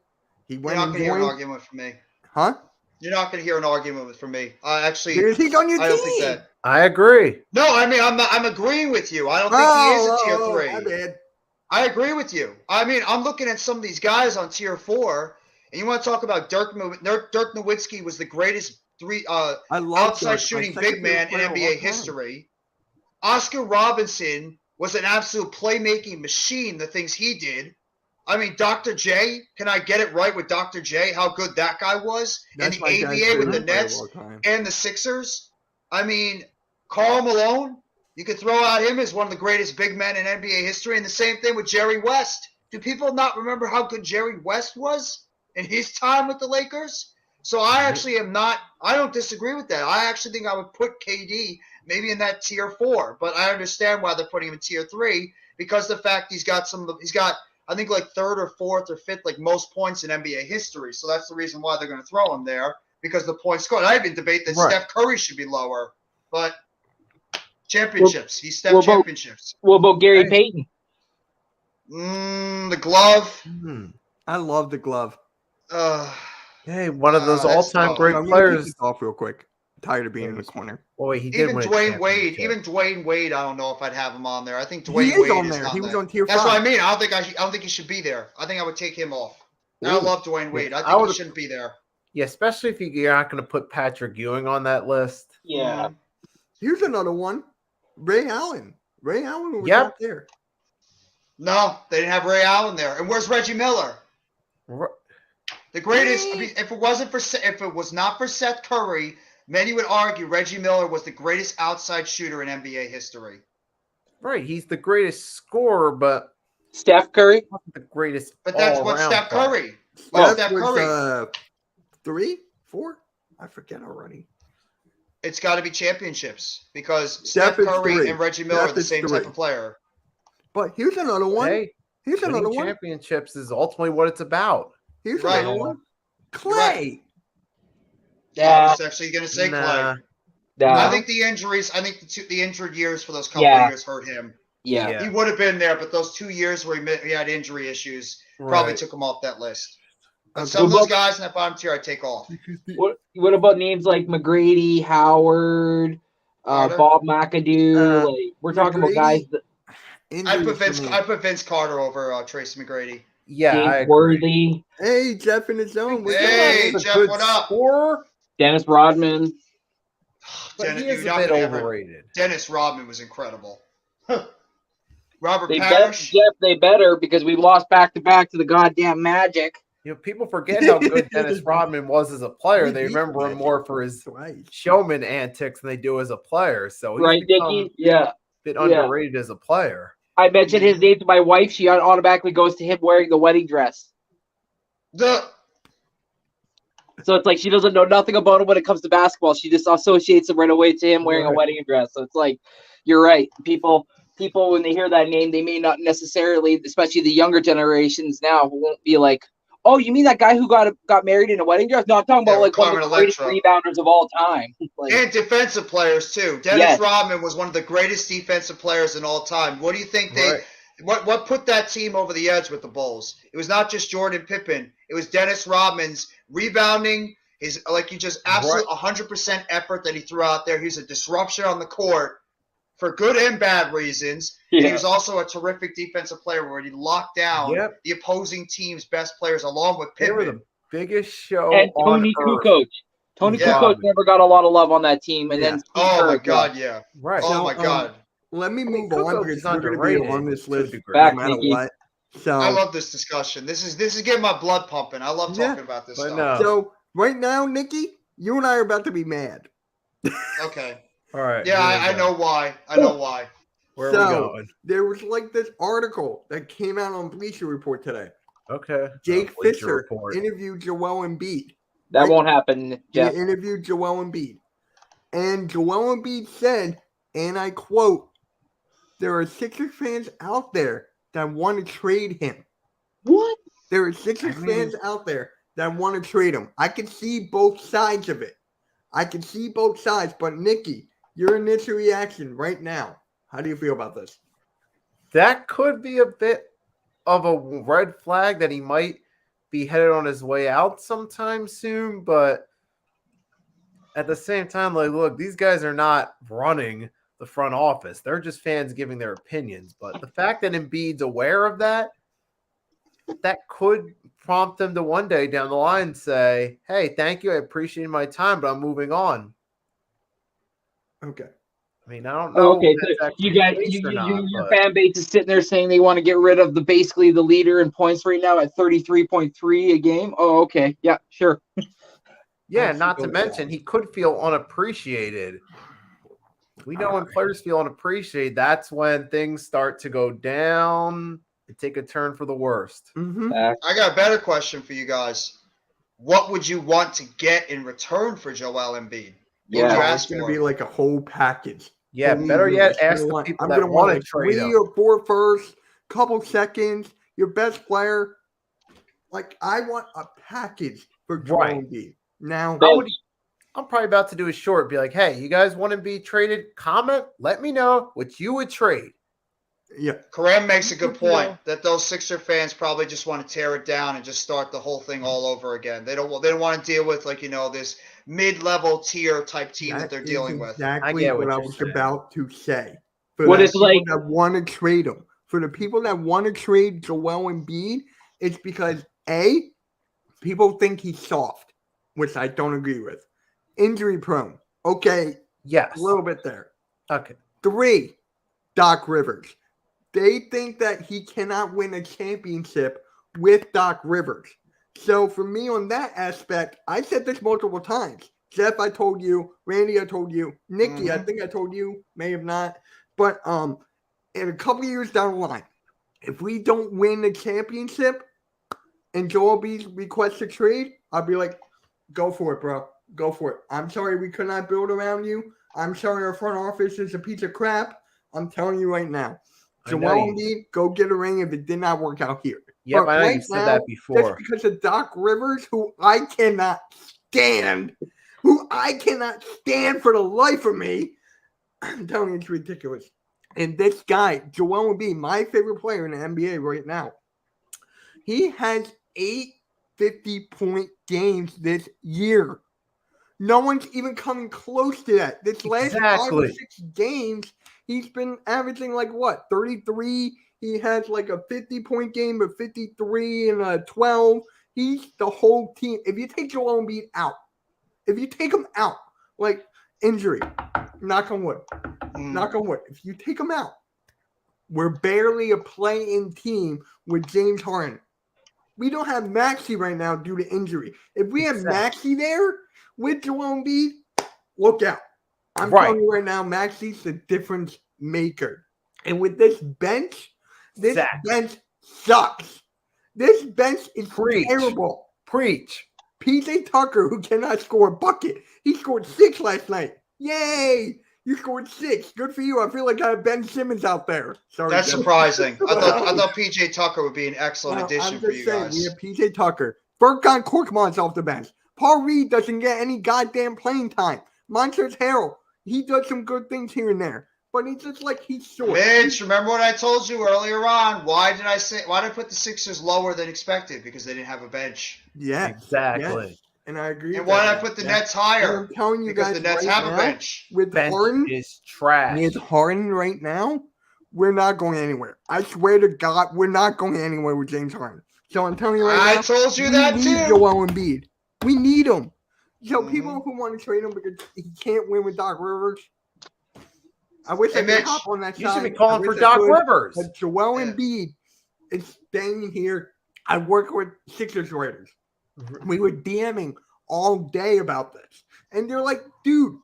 He You're went not and going to hear an joined. argument from me. Huh? You're not going to hear an argument from me. Actually, Because he's on your I team. don't think that. I agree. No, I mean I'm agreeing with you. I don't think he is a tier 3. My bad. I agree with you. I mean, I'm looking at some of these guys on tier 4, and you want to talk about Dirk Nowitzki was the greatest I love outside Dirk. shooting My big man in second favorite player of all NBA time. history. Oscar Robinson was an absolute playmaking machine, the things he did. I mean, Dr. J, can I get it right with Dr. J, how good that guy was That's in my the guy's ABA with the favorite player of Nets all time. and the Sixers? I mean, Karl Malone, you could throw out him as one of the greatest big men in NBA history, and the same thing with Jerry West. Do people not remember how good Jerry West was in his time with the Lakers? So I actually I don't disagree with that. I actually think I would put KD maybe in that tier 4, but I understand why they're putting him in tier 3 because the fact he's got I think like 3rd or 4th or 5th like most points in NBA history. So that's the reason why they're going to throw him there because the points scored. I even debate that Right. Steph Curry should be lower, but championships. He's Steph Well, but- championships. What about Gary Hey. Payton? The glove. I love the glove. Hey, one of those That's all-time tough. great I'm gonna kick players. this off real quick. I'm tired of being in the corner. Well, he did Even win a Dwayne Wade, championship. I don't know if I'd have him on there. I think He Dwayne is Wade on is there. not He was there. on tier That's 5. what I mean. I don't think he should be there. I think I would take him off. And I Ooh. love Dwayne Wade. I I think he would've- shouldn't be there. Yeah, especially if you're not going to put Patrick Ewing on that list. Yeah. Here's another one. Ray Allen. Ray Allen was Yep. out there. No, they didn't have Ray Allen there. And where's Reggie Miller? The greatest. I mean, if it was not for Seth Curry, many would argue Reggie Miller was the greatest outside shooter in NBA history. Right, he's the greatest scorer, but Steph Curry. not the greatest. But that's what all-around Steph player. Curry. What's Steph Steph was, Curry? 3, 4? I forget already. It's got to be championships because Steph Steph is Curry 3. and Reggie Miller are Steph the is same 3. type of player. But here's another one. Hey, Here's another winning one. championships is ultimately what it's about. Here's Right. another one. You're Clay. I Yeah. was actually going to say Nah. Clay. Nah. I think the injuries. I think the injured years for those couple Yeah. of years hurt him. Yeah. Yeah. He would have been there, but those 2 years where he had injury issues probably Right. took him off that list. But Okay. some of Well, those guys in that bottom tier, I take off. What about names like McGrady, Howard, Carter? Bob McAdoo? Like we're talking about guys McGrady. that I Injuries for me. put Vince Carter over Tracy McGrady. Yeah, I James agree. Worthy, Hey, Jeff in the zone. What's Hey, up? He's a Jeff, good what up? scorer, Dennis Rodman. but Dennis, he is you're a not bit gonna ever- overrated. Dennis Rodman was incredible. Robert They Parrish. they better because we lost back to back to the goddamn Magic. You know, people forget how good Dennis Rodman was as a player. They remember him more for his Twice. showman antics than they do as a player. So he's Right, become Dickie? Yeah. a bit Yeah. underrated as a player. I mentioned his name to my wife. She automatically goes to him wearing the wedding dress. The So it's like she doesn't know nothing about him when it comes to basketball. She just associates him right away to him wearing a Right. wedding dress. So it's like, you're right. People when they hear that name, they may not necessarily, especially the younger generations now, won't be like, "Oh, you mean that guy who got married in a wedding dress?" No, I'm talking about Yeah, like one of the Carmen greatest Electra. rebounders of all time. Like, and defensive players too. Dennis Yes. Rodman was one of the greatest defensive players in all time. What do you think Right. what put that team over the edge with the Bulls? It was not just Jordan Pippen. It was Dennis Rodman's rebounding, his just absolute 100% effort that he threw out there. He's a disruption on the court for good and bad reasons. And he Yeah. was also a terrific defensive player where he locked down Yep. the opposing team's best players along with They were Pippen. biggest show And on Tony earth. Kukoc. Tony Yeah. Kukoc never got a lot of love on that team, and Yeah. then Steve Oh Kerr my as well. God, yeah. Right. Oh So, my God. Let me I mean, move on Kukoc because is we're going to be underrated on this to a list degree. no Back, matter Nikki. what. So, I love this discussion. This is getting my blood pumping. I love Yeah, talking about this but stuff. no. so right now, Nikki, you and I are about to be mad. Okay. All right. Yeah, here we I go. know why. I know why. Where are we So, going? there was like this article that came out on Bleacher Report today. Okay. Jake Bleacher Fisher Report. interviewed Joel Embiid. That right? won't happen, Jeff. He interviewed Joel Embiid. And Joel Embiid said, and I quote, "There are Sixers fans out there that want to trade him." What? There are Sixers I mean- fans out there that want to trade him. I can see both sides of it. But Nikki, your initial reaction right now, how do you feel about this? That could be a bit of a red flag that he might be headed on his way out sometime soon, but at the same time, like, look, these guys are not running the front office. They're just fans giving their opinions. But the fact that Embiid's aware of that, that could prompt them to one day down the line say, hey, thank you. I appreciate my time, but I'm moving on. Okay. I mean, I don't know. Oh, okay, if that's so actually you the guys, case or not, your but- fan base is sitting there saying they want to get rid of basically the leader in points right now at 33.3 a game. Oh, okay, yeah, sure. Yeah, That's not to so mention sad. he could feel unappreciated. We know when players feel unappreciated, that's when things start to go down and take a turn for the worst. Mm-hmm. I got a better question for you guys. What would you want to get in return for Joel Embiid? What would you Yeah, It's ask going to for? be like a whole package. Yeah, Believe better me, yet, it's gonna ask the want- people I'm that gonna want to like trade 3 him. or 4 firsts, couple seconds, your best player. Like, I want a package for Joel Right. Embiid. Now, I'm probably about to do a short, be like, hey, you guys want to be traded? Comment, let me know what you would trade. yeah, Karam makes a good You know. point that those Sixer fans probably just want to tear it down and just start the whole thing all over again. They don't want to deal with this mid-level tier type team that they're is dealing with. exactly get what what I you're was saying. about to say. For What the if, people like- that want to trade him, for the people that want to trade Joel Embiid, it's because A, people think he's soft, which I don't agree with. Injury prone. Okay, Yes. a little bit there. Okay. 3, Doc Rivers. They think that he cannot win a championship with Doc Rivers. So for me on that aspect, I said this multiple times. Jeff, I told you. Randy, I told you. Nikki, I think I told you. May have not. But in a couple of years down the line, if we don't win the championship and Joel Embiid requests a trade, I'll be like, go for it, bro. Go for it. I'm sorry we could not build around you. I'm sorry our front office is a piece of crap. I'm telling you right now. I know Joel you- Embiid, go get a ring if it did not work out here. Yep, But I know right you said now, that Just before. because of Doc Rivers, who I cannot stand for the life of me. I'm telling you, it's ridiculous. And this guy, Joel Embiid, my favorite player in the NBA right now, he has 8 50-point games this year. No one's even coming close to that. This last 5 or Exactly. 6 games, he's been averaging like what, 33? He has like a 50-point game, a 53 and a 12. He's the whole team. If you take Joel Embiid out, if you take him out, like injury, knock on wood, knock on wood. If you take him out, we're barely a play-in team with James Harden. We don't have Maxey right now due to injury. If we have Maxey there with Joel Embiid, look out. I'm telling you right now, Maxey's the difference maker. And with this bench, this bench sucks. This bench is terrible. Preach. PJ Tucker, who cannot score a bucket. He scored 6 last night. Yay! You scored 6. Good for you. I feel like I have Ben Simmons out there. Sorry, That's Jeff. surprising. I thought PJ Tucker would be an excellent Well, addition I'm for just you saying, guys. we have PJ Tucker. Furkan Korkmaz's off the bench. Paul Reed doesn't get any goddamn playing time. Montrezl Harrell, he does some good things here and there. But he's just like, he's short. Mitch, remember what I told you earlier on? Why did I put the Sixers lower than expected? Because they didn't have a bench. Yeah. Exactly. Yes. And I agree. And with why did that. I put the Yeah. Nets And higher? I'm telling you Because guys the Nets right have now, a bench. with Bench Harden, is trash. with Harden right now, we're not going anywhere. I swear to God, we're not going anywhere with James Harden. So I'm telling you right I now, told you we that need too. Joel Embiid. We need him. So Mhm. people who want to trade him because he can't win with Doc Rivers, I wish Hey, I could Mitch, hop on that You side. should be I calling wish for I Doc could, Rivers. But Joel Yeah. Embiid is staying here. I work with Sixers writers. We were DMing all day about this. And they're like, dude,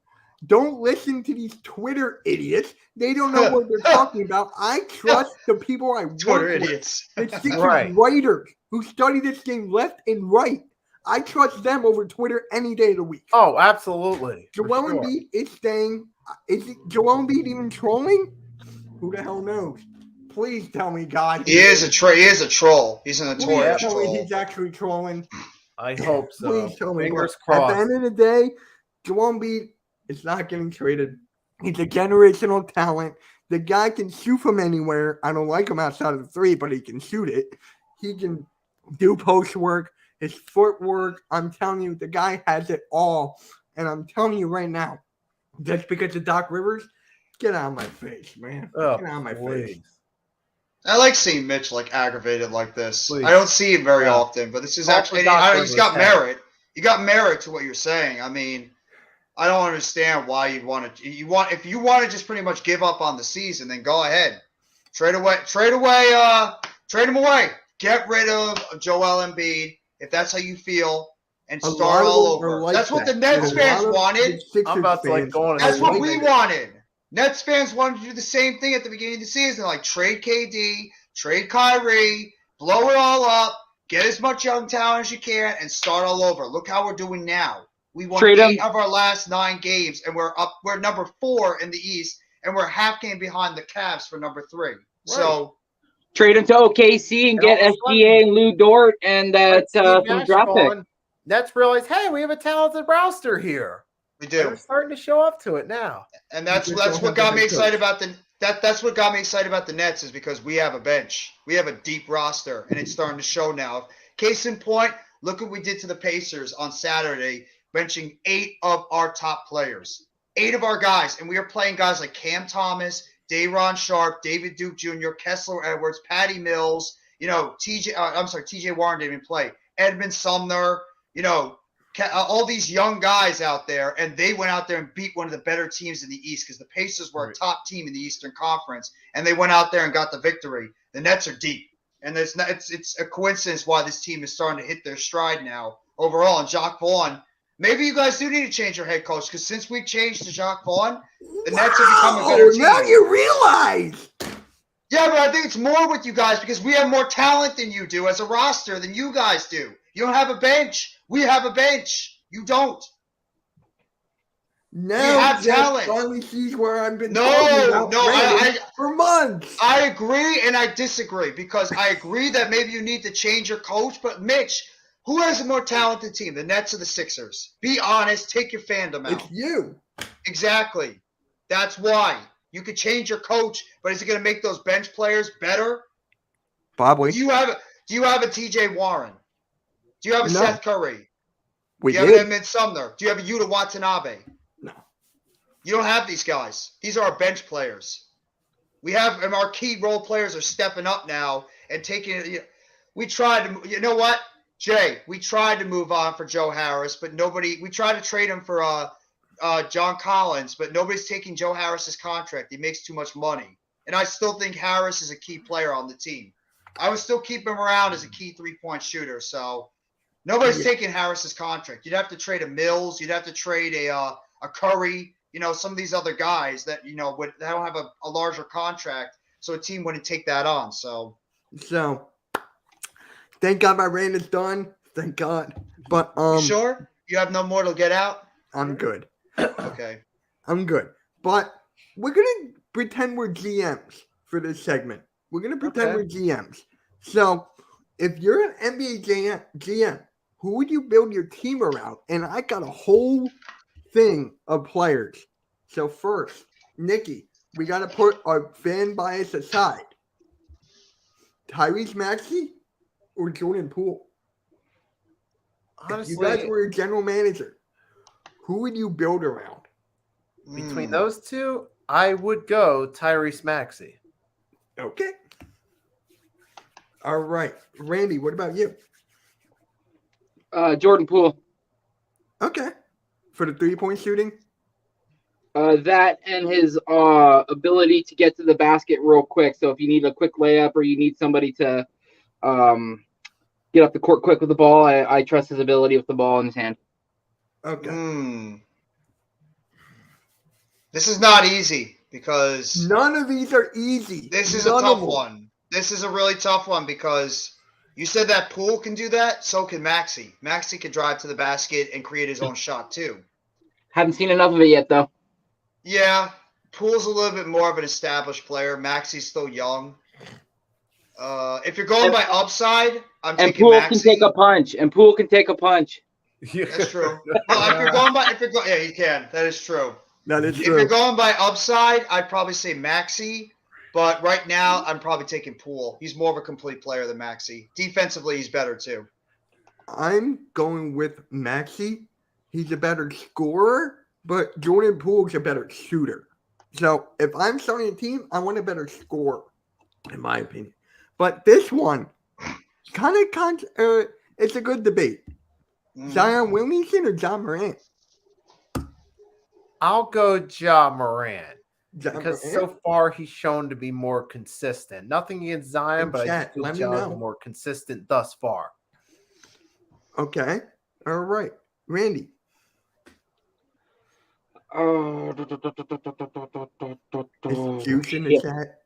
don't listen to these Twitter idiots. They don't know what they're talking about. I trust the people I Twitter work with. idiots. The Sixers Right. writers who study this game left and right. I trust them over Twitter any day of the week. Oh, absolutely. For Joel sure. Embiid is staying. Is it Joel Embiid even trolling? Who the hell knows? Please tell me, God. He is a troll. He's a Please notorious tell me troll. he's actually trolling. I hope so. Please tell me. Fingers But at crossed. the end of the day, Joel Embiid is not getting traded. He's a generational talent. The guy can shoot from anywhere. I don't like him outside of the three, but he can shoot it. He can do post work, his footwork. I'm telling you, the guy has it all. And I'm telling you right now, just because of Doc Rivers, get out of my face, man. Oh, Get out of my face. please. I like seeing Mitch like aggravated like this. Please. I don't see it very Yeah. often, but this is Call actually for Doc he's got Rivers, hey. merit. You got merit to what you're saying. I mean, I don't understand why you'd want to. If you want to just pretty much give up on the season, then go ahead, trade him away. Get rid of Joel Embiid if that's how you feel, and A start lot of all them are over. like That's what that. the Nets A fans lot of wanted. the Sixers I'm about to like fans go on. That's a what like we that. wanted. Nets fans wanted to do the same thing at the beginning of the season, like trade KD, trade Kyrie, blow it all up, get as much young talent as you can, and start all over. Look how we're doing now. We won Trade 8 him. of our last 9 games, and we're number 4 in the East, and we're half game behind the Cavs for number 3. So Trade him to OKC and get all of a sudden- SGA and Lou Dort and Like Steve some Nash draft picks. gone, Nets realize, hey, we have a talented roster here. we They're do. starting to show up to it now. And that's We just don't what have got the me head excited coach. about that's what got me excited about the Nets is because we have a bench. We have a deep roster, and it's starting to show now. Case in point, look what we did to the Pacers on Saturday, benching 8 of our top players. 8 of our guys, and we are playing guys like Cam Thomas, Day'Ron Sharp, David Duke Jr., Kessler Edwards, Patty Mills, TJ Warren didn't even play, Edmund Sumner, all these young guys out there, and they went out there and beat one of the better teams in the East because the Pacers were a top team in the Eastern Conference, and they went out there and got the victory. The Nets are deep, and it's a coincidence why this team is starting to hit their stride now overall. And Jacques Vaughn, maybe you guys do need to change your head coach because since we've changed to Jacques Vaughn, the Nets have become a better team. Now you realize. Yeah, but I think it's more with you guys because we have more talent than you do as a roster than you guys do. You don't have a bench. We have a bench. You don't. Now have Jeff talent. finally sees where I've been No, talking about no, Brandon for months. I agree and I disagree because I agree that maybe you need to change your coach. But Mitch, who has a more talented team, the Nets or the Sixers? Be honest. Take your fandom out. It's you. Exactly. That's why. You could change your coach, but is it going to make those bench players better? Probably. Do you have a TJ Warren? Do you have a No. Seth Curry? We Do you have did. an Edmund Sumner? Do you have a Yuta Watanabe? No. You don't have these guys. These are our bench players. We have and our key role players are stepping up now and taking. We tried to. You know what, Jay? We tried to move on for Joe Harris, but nobody. We tried to trade him for John Collins, but nobody's taking Joe Harris's contract. He makes too much money, and I still think Harris is a key player on the team. I would still keep him around as a key 3-point shooter. So nobody's taking Harris's contract. You'd have to trade a Mills. You'd have to trade a Curry. Some of these other guys that they don't have a larger contract, so a team wouldn't take that on. So Thank God my reign is done. Thank God. But you sure you have no more to get out? I'm good. Okay. I'm good. But we're gonna pretend we're GMs for this segment. We're gonna pretend Okay. we're GMs. So if you're an NBA GM, who would you build your team around? And I got a whole thing of players. So first, Nikki, we got to put our fan bias aside. Tyrese Maxey or Jordan Poole? If you guys Honestly, were a general manager, who would you build around? between those two, I would go Tyrese Maxey. Okay. All right, Randy. What about you? Jordan Poole. Okay, for the 3-point shooting. That and his ability to get to the basket real quick. So if you need a quick layup or you need somebody to get up the court quick with the ball, I trust his ability with the ball in his hand. Okay. This is not easy because None of these are easy. this is None a of tough them. one. This is a really tough one because you said that Poole can do that, so can Maxey. Maxey can drive to the basket and create his own shot too. Haven't seen enough of it yet, though. Yeah, Poole's a little bit more of an established player. Maxey's still young. If you're going by upside, I'm And taking Poole Maxey. can take a punch. And Poole can take a punch. That's true. Well, yeah, he can. That is true. That is If true. you're going by upside, I'd probably say Maxey. But right now, I'm probably taking Poole. He's more of a complete player than Maxey. Defensively, he's better too. I'm going with Maxey. He's a better scorer, but Jordan Poole's a better shooter. So if I'm starting a team, I want a better scorer, in my opinion. But this one, it's a good debate. Zion Williamson or John Morant? I'll go Ja Morant. John Because Morant? so far he's shown to be more consistent. Nothing against Zion, but I Chat, just feel let me Ja's know. more consistent thus far. Okay. All right. Randy. Is Juice in the chat?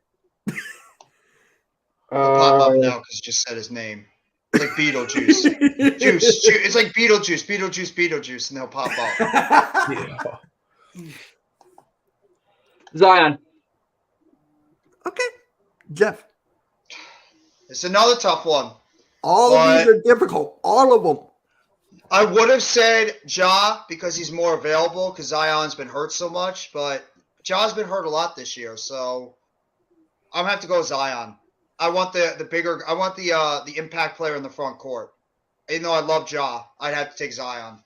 He'll pop up now because you just said his name. It's like Beetlejuice. Juice. It's like Beetlejuice, and they'll pop up. Zion. Okay. Jeff. It's another tough one. All of these are difficult. All of them. I would have said Ja because he's more available because Zion's been hurt so much, but Ja's been hurt a lot this year, so I'm gonna have to go with Zion. I want the impact player in the front court. Even though I love Ja, I'd have to take Zion.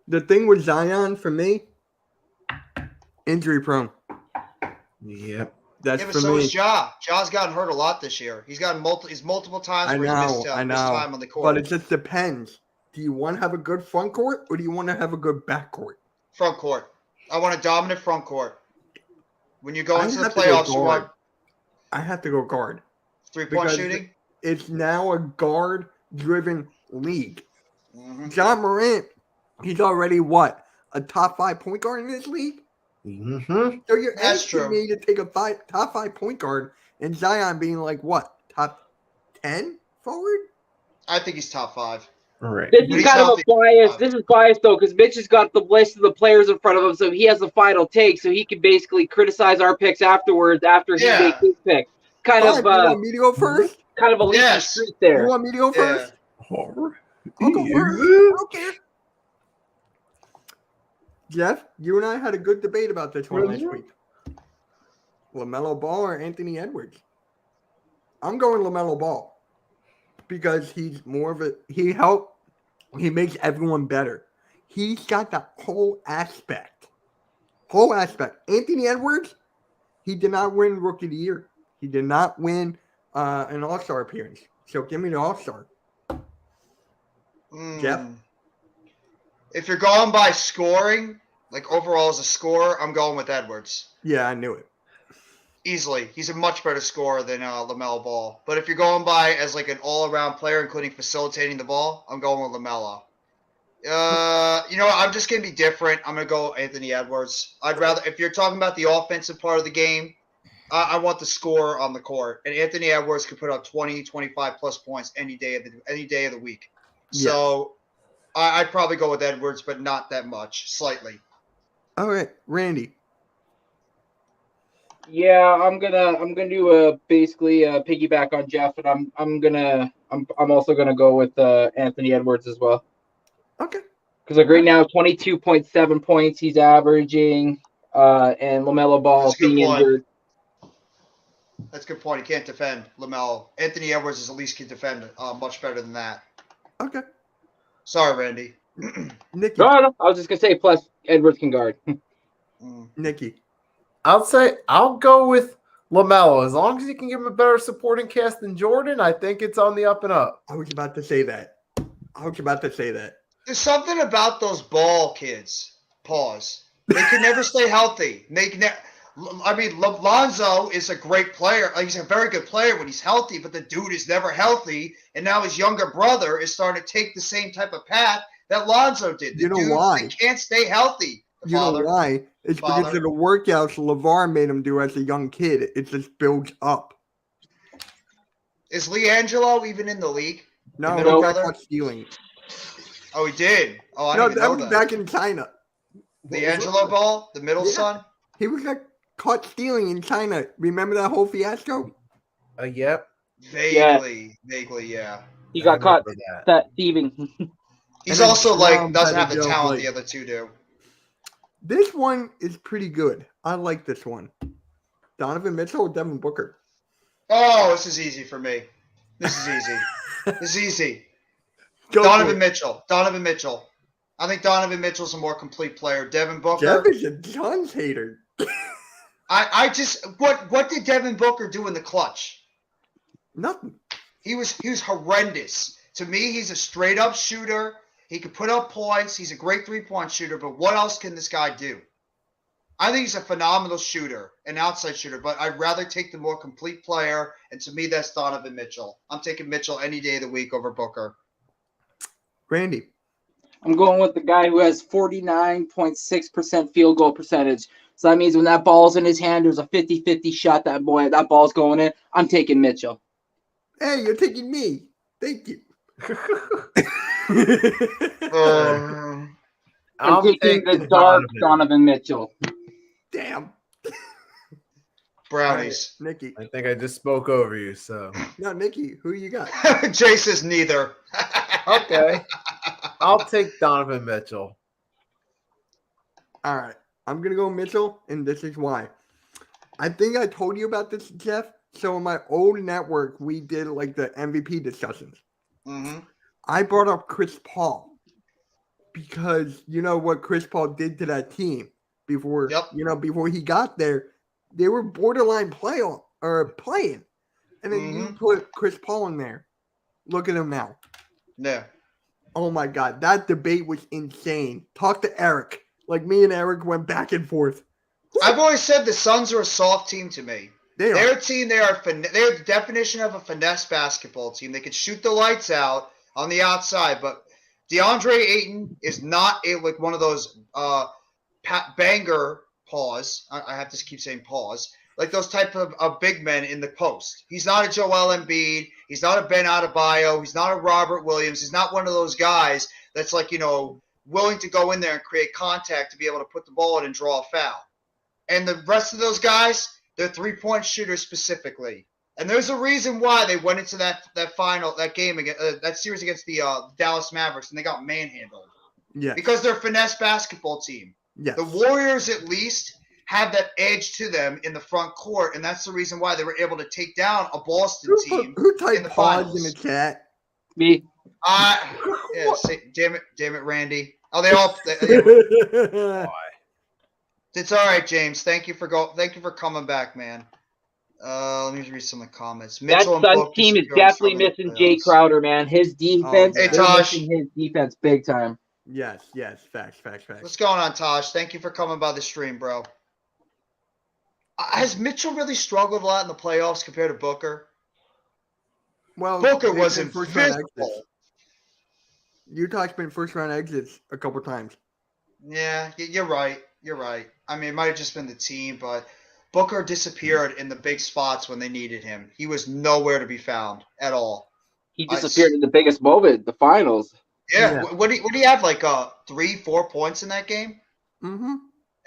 The thing with Zion for me, injury prone. Yep. That's Yeah, but for so me. is Ja. Ja's gotten hurt a lot this year. He's gotten multiple times I where he's know, missed I know. time on the court. But it just depends. Do you want to have a good front court or do you want to have a good back court? Front court. I want a dominant front court. When you go I into the have to go playoffs, you guard. want I have to go guard. 3-point because shooting. It's now a guard-driven league. Mm-hmm. John Morant, he's already what? A top 5 point guard in this league? Mm-hmm. So you're That's asking true. me to take a top 5 point guard and Zion being like what? Top 10 forward? I think he's top 5. All right. This When is he's kind of healthy. a bias. This is biased though, because Mitch has got the list of the players in front of him, so he has the final take, so he can basically criticize our picks afterwards after he Yeah. makes his pick. Kind Fine, of, you want me to go first? kind of a leap in the Yes. street You there. want me to go Yeah. first? I'll go first. I don't care. Jeff, you and I had a good debate about this one last week. LaMelo Ball or Anthony Edwards? I'm going LaMelo Ball because he's more of he makes everyone better. He's got that whole aspect. Anthony Edwards, he did not win Rookie of the Year. He did not win an All-Star appearance. So give me the All-Star. Jeff? If you're going by scoring, like overall as a scorer, I'm going with Edwards. Yeah, I knew it. Easily. He's a much better scorer than LaMelo Ball. But if you're going by as like an all-around player, including facilitating the ball, I'm going with LaMelo. You know what? I'm just going to be different. I'm going to go Anthony Edwards. I'd rather, if you're talking about the offensive part of the game, I want the scorer on the court. And Anthony Edwards could put up 20, 25 plus points any day of the week. Yeah. So I'd probably go with Edwards, but not that much, slightly. All right, Randy. Yeah, I'm gonna do basically piggyback on Jeff, and I'm also gonna go with Anthony Edwards as well. Okay. Because like right now, 22.7 points he's averaging, and LaMelo Ball That's a good being point. injured. That's a good point. He can't defend LaMelo. Anthony Edwards is at least can defend much better than that. Okay. Sorry, Randy. Nikki. No, I was just gonna say. Plus, Edwards can guard. Nikki. I'll go with LaMelo, as long as you can give him a better supporting cast than Jordan, I think it's on the up and up. I was about to say that. There's something about those ball kids. Pause. They can never stay healthy. Lonzo is a great player. He's a very good player when he's healthy, but the dude is never healthy. And now his younger brother is starting to take the same type of path that Lonzo did. The You know dudes, why? They can't stay healthy. You know why? It's because of the workouts LeVar made him do as a young kid. It just builds up. Is LiAngelo even in the league? No, middle he brother? got caught stealing. Oh, he did. Oh, I No, didn't that even know was that. back in China. LiAngelo Ball, the middle Yeah. son? He was got caught stealing in China. Remember that whole fiasco? Yep. Vaguely, yeah. He I got caught remember that. that thieving. He's then also Trump doesn't had have a the joke, talent like- the other two do. This one is pretty good. I like this one. Donovan Mitchell or Devin Booker? Oh, this is easy for me. This is easy. This is easy. Go Donovan for Mitchell. Donovan Mitchell. I think Donovan Mitchell's a more complete player. Devin it. Booker. Jeff is a Suns hater. I just what did Devin Booker do in the clutch? Nothing. He was horrendous. To me, he's a straight up shooter. He can put up points. He's a great 3-point shooter, but what else can this guy do? I think he's a phenomenal shooter, an outside shooter, but I'd rather take the more complete player, and to me, that's Donovan Mitchell. I'm taking Mitchell any day of the week over Booker. Randy. I'm going with the guy who has 49.6% field goal percentage. So that means when that ball's in his hand, there's a 50-50 shot that ball's going in. I'm taking Mitchell. Hey, you're taking me. Thank you. Um, I'm I'm taking the taking dark Donovan. Donovan Mitchell. Damn. Brownies. Nikki. I think I just spoke over you, so. No, Nikki, who you got? Jay says neither. Okay. I'll take Donovan Mitchell. All right. I'm going to go Mitchell, and this is why. I think I told you about this, Jeff. So on my old network, we did like the MVP discussions. Mm-hmm. I brought up Chris Paul because you know what Chris Paul did to that team before, before he got there. They were borderline playing. And then you put Chris Paul in there. Look at him now. Yeah. Oh my God. That debate was insane. Talk to Eric. Like me and Eric went back and forth. I've always said the Suns are a soft team to me. They They're are. a team. They're the definition of a finesse basketball team. They can shoot the lights out on the outside, but DeAndre Ayton is not like one of those banger pause. I have to keep saying pause. Like those type of big men in the post. He's not a Joel Embiid. He's not a Ben Adebayo. He's not a Robert Williams. He's not one of those guys that's like, willing to go in there and create contact to be able to put the ball in and draw a foul. And the rest of those guys, they're 3-point shooters specifically. And there's a reason why they went into that game against that series against the Dallas Mavericks and they got manhandled. Yeah. Because they're a finesse basketball team. Yes. The Warriors at least have that edge to them in the front court, and that's the reason why they were able to take down a Boston team. Who in typed the pause finals. in the chat? Me. Damn it, Randy. Oh, they all. It's all right, James. Thank you for coming back, man. Let me read some of the comments. That Mitchell and Suns Book team is disappearing definitely some of the missing Jay playoffs. Crowder, man. His defense, Hey, they're Tosh. missing his defense big time. Yes. Facts. What's going on, Tosh? Thank you for coming by the stream, bro. Has Mitchell really struggled a lot in the playoffs compared to Booker? Well, Booker they've was been first-round exits. invisible. Utah's been first-round exits a couple times. Yeah, you're right. You're right. I mean, it might have just been the team, but Booker disappeared in the big spots when they needed him. He was nowhere to be found at all. He disappeared in the biggest moment, the finals. Yeah. Yeah. What do you have, like 3-4 points in that game? Mm-hmm.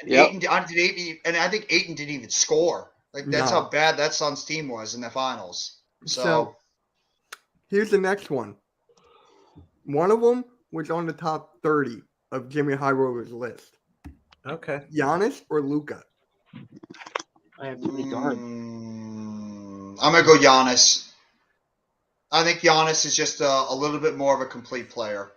And Yep. I think Ayton didn't even score. Like that's No. how bad that Suns team was in the finals. So here's the next one. One of them was on the top 30 of Jimmy Highrover's list. Okay. Giannis or Luka? I have too many guards. I'm gonna go Giannis. I think Giannis is just a little bit more of a complete player.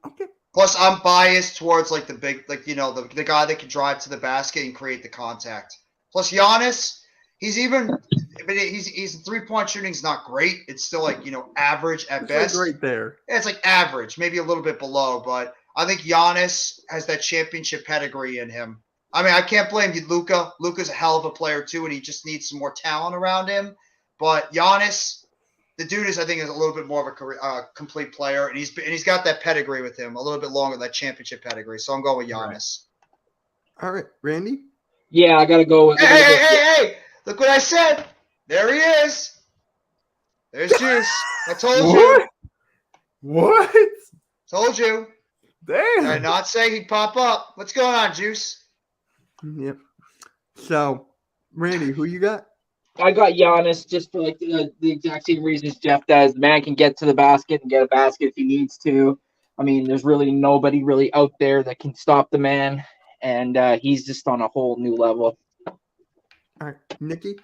Okay. Plus, I'm biased towards like the big, the guy that can drive to the basket and create the contact. Plus, Giannis, He's even, but his 3-point shooting's not great. It's still like, average at It's like best. right there. Yeah, it's like average, maybe a little bit below, but I think Giannis has that championship pedigree in him. I mean, I can't blame you, Luka. Luka's a hell of a player too, and he just needs some more talent around him. But Giannis, the dude is, I think, is a little bit more of a career, complete player, and he's got that pedigree with him a little bit longer, that championship pedigree. So I'm going with Giannis. All right, Randy. Yeah, I gotta go. Hey! Look what I said. There he is. There's Juice. I told you. What? Told you. Damn. Did I not say he'd pop up? What's going on, Juice? Yep. So, Randy, who you got? I got Giannis just for like the exact same reasons Jeff does. The man can get to the basket and get a basket if he needs to. I mean, there's really nobody really out there that can stop the man, and he's just on a whole new level. All right, Nikki.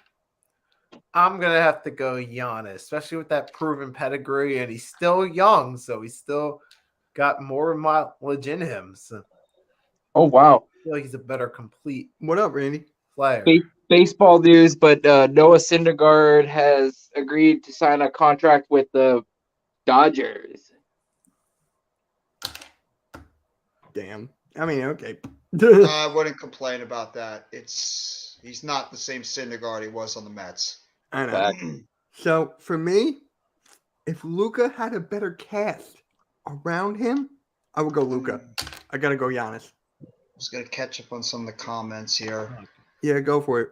I'm gonna have to go Giannis, especially with that proven pedigree, and he's still young, so he's still got more mileage in him. So Oh wow! I feel like he's a better complete What up, Randy? player. Baseball news, but Noah Syndergaard has agreed to sign a contract with the Dodgers. Damn. I mean, okay. I wouldn't complain about that. He's not the same Syndergaard he was on the Mets. I know. Fact. So for me, if Luca had a better cast around him, I would go Luca. I gotta go Giannis. Just gonna catch up on some of the comments here. Yeah, go for it.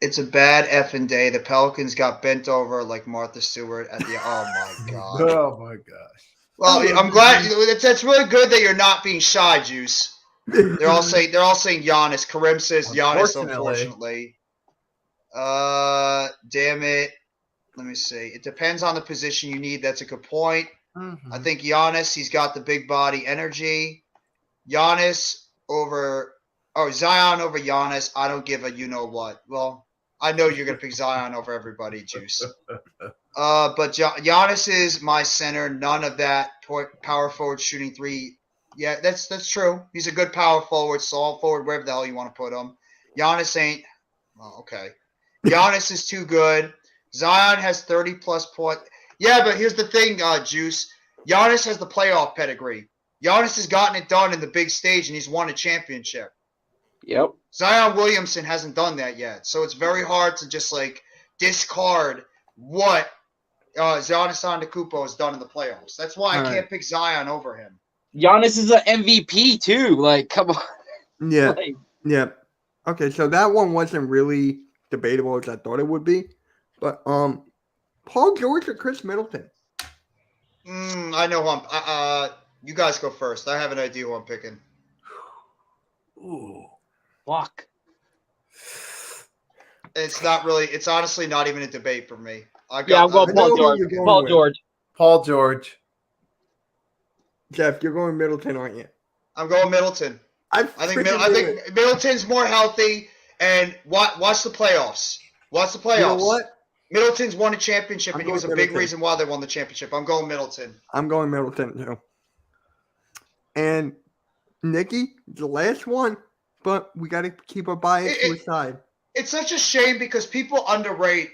It's a bad effing day. The Pelicans got bent over like Martha Stewart at the. Oh my god. Oh my gosh. Well, I'm glad that's really good that you're not being shy, Juice. They're all saying Giannis. Karim says Giannis. Unfortunately. Damn it. Let me see. It depends on the position you need. That's a good point. I think Giannis. He's got the big body energy. Giannis over. Oh, Zion over Giannis. I don't give a you know what. Well, I know you're gonna pick Zion over everybody, Juice. But Giannis is my center. None of that power forward shooting three. Yeah, that's true. He's a good power forward, small forward, wherever the hell you want to put him. Giannis ain't. Oh, okay. Giannis is too good. Zion has 30-plus points. Yeah, but here's the thing, Juice. Giannis has the playoff pedigree. Giannis has gotten it done in the big stage, and he's won a championship. Yep. Zion Williamson hasn't done that yet, so it's very hard to just discard what Giannis Antetokounmpo has done in the playoffs. That's why I can't pick Zion over him. Giannis is an MVP too. Like, come on. Yeah. Like, Yeah. Okay, so that one wasn't really debatable as I thought it would be. But Paul George or Chris Middleton? I know who I'm you guys go first. I have an idea who I'm picking. Ooh. fuck. It's honestly not even a debate for me. I'm going Paul George. Paul George. Paul George. Jeff, you're going Middleton, aren't you? I'm going Middleton. I think Middleton's more healthy, and watch the playoffs. Watch the playoffs. You know what? Middleton's won a championship, and he was a big Middleton. reason why they won the championship. I'm going Middleton. I'm going Middleton, too. And Nikki, the last one, but we got to keep our bias to the side. It's such a shame because people underrate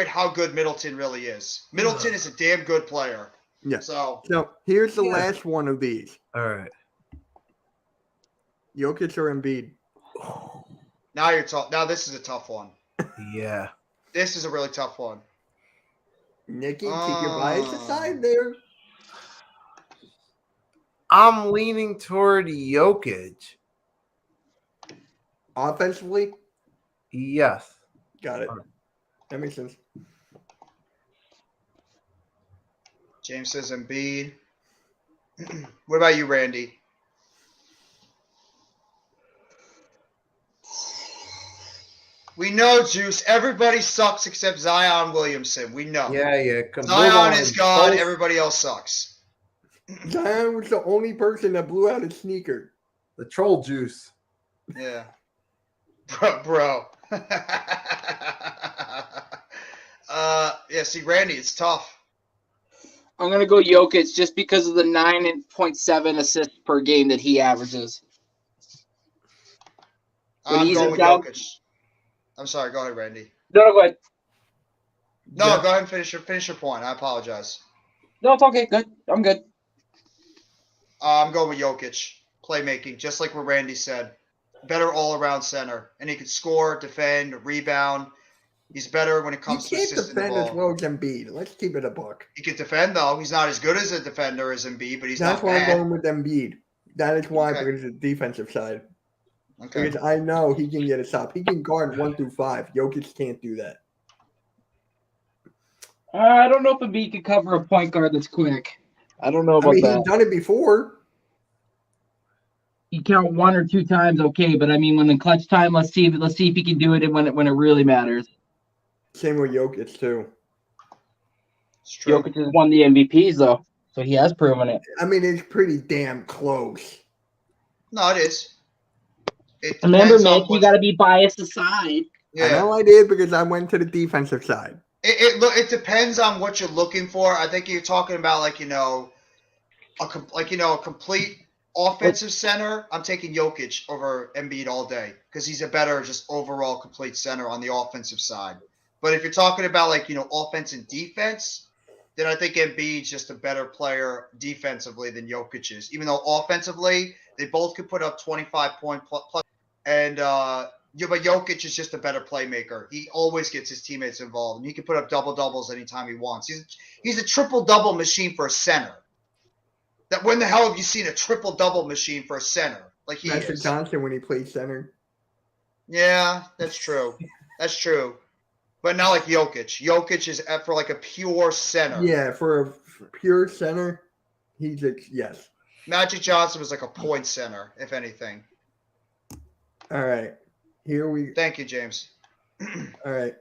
how good Middleton really is. Middleton is a damn good player. Yeah. So here's the last one of these. All right. Jokic or Embiid? now you're talking. Now this is a tough one. Yeah. This is a really tough one. Nikki, keep your bias aside there. I'm leaning toward Jokic. Offensively? Yes. Got it. That makes sense. James says Embiid. What about you, Randy? We know, Juice. Everybody sucks except Zion Williamson. We know. Yeah. Zion is God. Everybody else sucks. Zion was the only person that blew out his sneaker. The troll juice. Yeah. Bro. Yeah, see, Randy, it's tough. I'm gonna go Jokic just because of the 9.7 assists per game that he averages. I'm he's going in with doubt- Jokic. I'm sorry. Go ahead, Randy. No, go ahead. No, Jeff? go ahead and finish your point. I apologize. No, it's okay. Good. I'm good. I'm going with Jokic. Playmaking, just like what Randy said. Better all-around center. And he can score, defend, rebound. He's better when it He comes to can't assisting the defend ball. as well as Embiid. Let's keep it a buck. He can defend, though. He's not as good as a defender as Embiid, but he's That's not why I'm bad. going with Embiid. That is why, Okay. because of the defensive side. Okay. Because I know he can get a stop. He can guard 1 through 5. Jokic can't do that. I don't know if Embiid could cover a point guard that's quick. I don't know I about mean, that. he's done it before. You count 1 or 2 times, okay, but I mean, when the clutch time, let's see if he can do it when it really matters. Same with Jokic too. It's true. Jokic has won the MVPs though, so he has proven it. I mean, it's pretty damn close. No, it is. It Remember, depends on Mitch, you what- got to be biased aside. I know I did because I went to the defensive side. It depends on what you're looking for. I think you're talking about a complete offensive center. I'm taking Jokic over Embiid all day because he's a better just overall complete center on the offensive side. But if you're talking about offense and defense, then I think Embiid's just a better player defensively than Jokic is. Even though offensively they both could put up 25-point plus, and but Jokic is just a better playmaker. He always gets his teammates involved, and he can put up double-doubles anytime he wants. He's a triple-double machine for a center. That when the hell have you seen a triple-double machine for a center like he Magic is? Johnson when he played center. Yeah, that's true. That's true. But not like Jokic. Jokic is for a pure center. Yeah, for a pure center, yes. Magic Johnson was like a point center, if anything. All right. Here we Thank you, James. all right.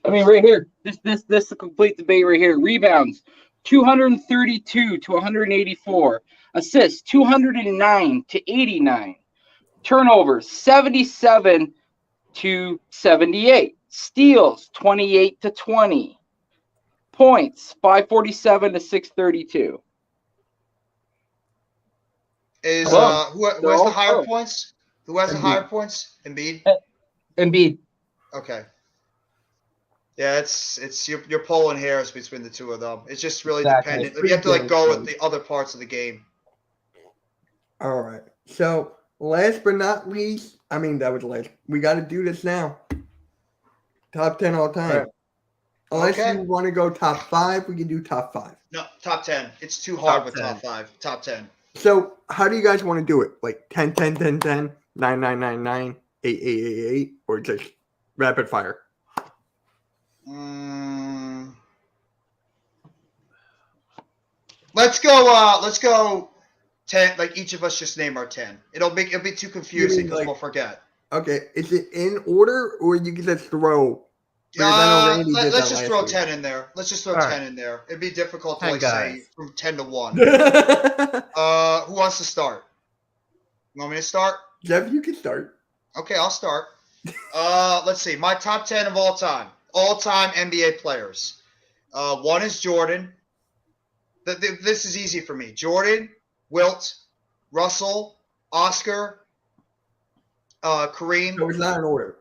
I mean, right here, this is a complete debate right here. Rebounds, 232 to 184. Assists, 209 to 89. Turnovers, 77 to 78. Steals, 28 to 20. Points, 547 to 632. Is Well, who has they're all the higher close. points? Who has the Embiid. higher points? Embiid. Embiid. Okay. Yeah, it's you're pulling hairs between the two of them. It's just really Exactly. dependent. You have to go with the other parts of the game. All right. So last but not least, I mean that was last. We got to do this now. Top 10 all time. Right. Unless Okay. you want to go top 5, we can do top 5. No, top 10. It's too hard Top with 10. top 5. Top 10. So how do you guys want to do it? Like 10, 10, 10, 10, 9, 9, 9, 9, 8, 8, 8, 8, or just rapid fire? Let's go 10. Like each of us just name our 10. It'll be too confusing because we'll forget. Okay, is it in order or you can just throw? Because I know Randy did Let's that just last throw week. 10 in there. Let's just throw All 10 right. in there. It'd be difficult to 10 say guys. from 10 to 1. Who wants to start? You want me to start? Jeff, you can start. Okay, I'll start. Let's see. My top 10 of all time NBA players. 1 is Jordan. This is easy for me. Jordan, Wilt, Russell, Oscar, Kareem. So it's not in order.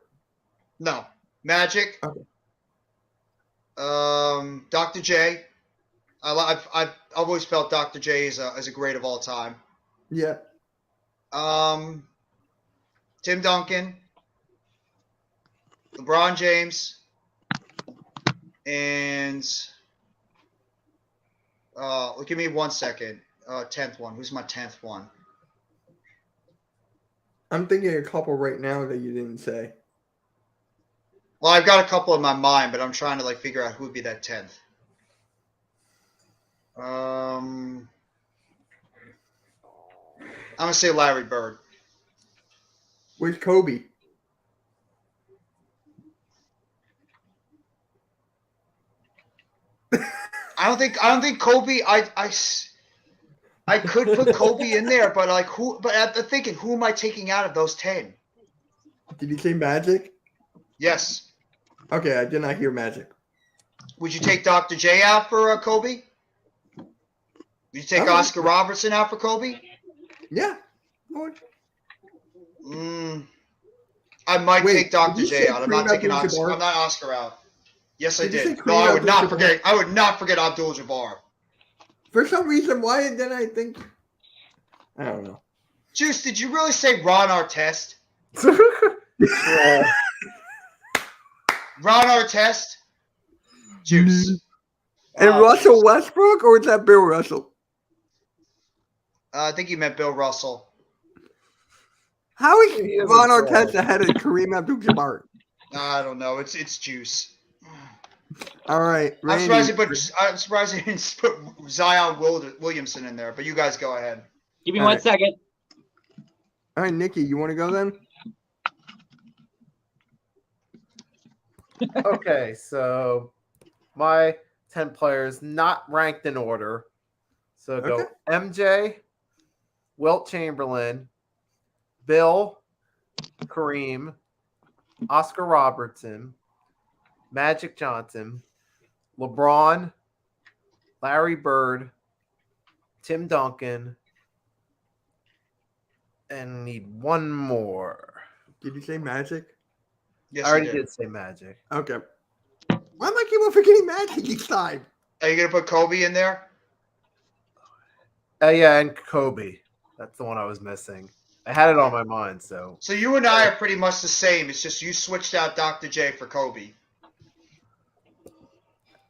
No. Magic. Okay. Dr. J. I've always felt Dr. J is a great of all time. Yeah. Tim Duncan, LeBron James, and give me 1 second. 10th one. Who's my 10th one? I'm thinking a couple right now that you didn't say. Well, I've got a couple in my mind, but I'm trying to figure out who would be that 10th. I'm gonna say Larry Bird. Where's Kobe? I don't think Kobe. I could put Kobe in there, but who? But I'm thinking, who am I taking out of those 10? Did you say Magic? Yes. Okay, I did not hear Magic. Would you take Dr. J out for Kobe? Would you take Oh. Oscar Robertson out for Kobe? Yeah. Lord. I might Wait, take Dr. did you J say out. I'm not Kareem taking Abdul-Jabbar? I'm not Oscar out. Yes, I Did you say did. Kareem No, I would not Abdul-Jabbar? forget. I would not forget Abdul-Jabbar. For some reason, why did I think? I don't know. Juice, did you really say Ron Artest? Yeah. Ron Artest? Juice. And Oh, Russell Juice. Westbrook, or is that Bill Russell? I think you meant Bill Russell. How is He is Ron a Artest troll. ahead of Kareem Abdul-Jabbar? I don't know. It's Juice. All right, I'm Randy. surprised he didn't put Zion Williamson in there, but you guys go ahead. Give me All 1 right. second. All right, Nikki, you want to go then? Okay, so my 10 players not ranked in order. So go Okay. MJ, Wilt Chamberlain, Bill, Kareem, Oscar Robertson, Magic Johnson, LeBron, Larry Bird, Tim Duncan, and need one more. Did you say Magic? Yes, I already you did say Magic. Okay. Why am I keep on forgetting Magic each time? Are you gonna put Kobe in there? Yeah, and Kobe. That's the one I was missing. I had it on my mind, so So you and I are pretty much the same. It's just you switched out Dr. J for Kobe.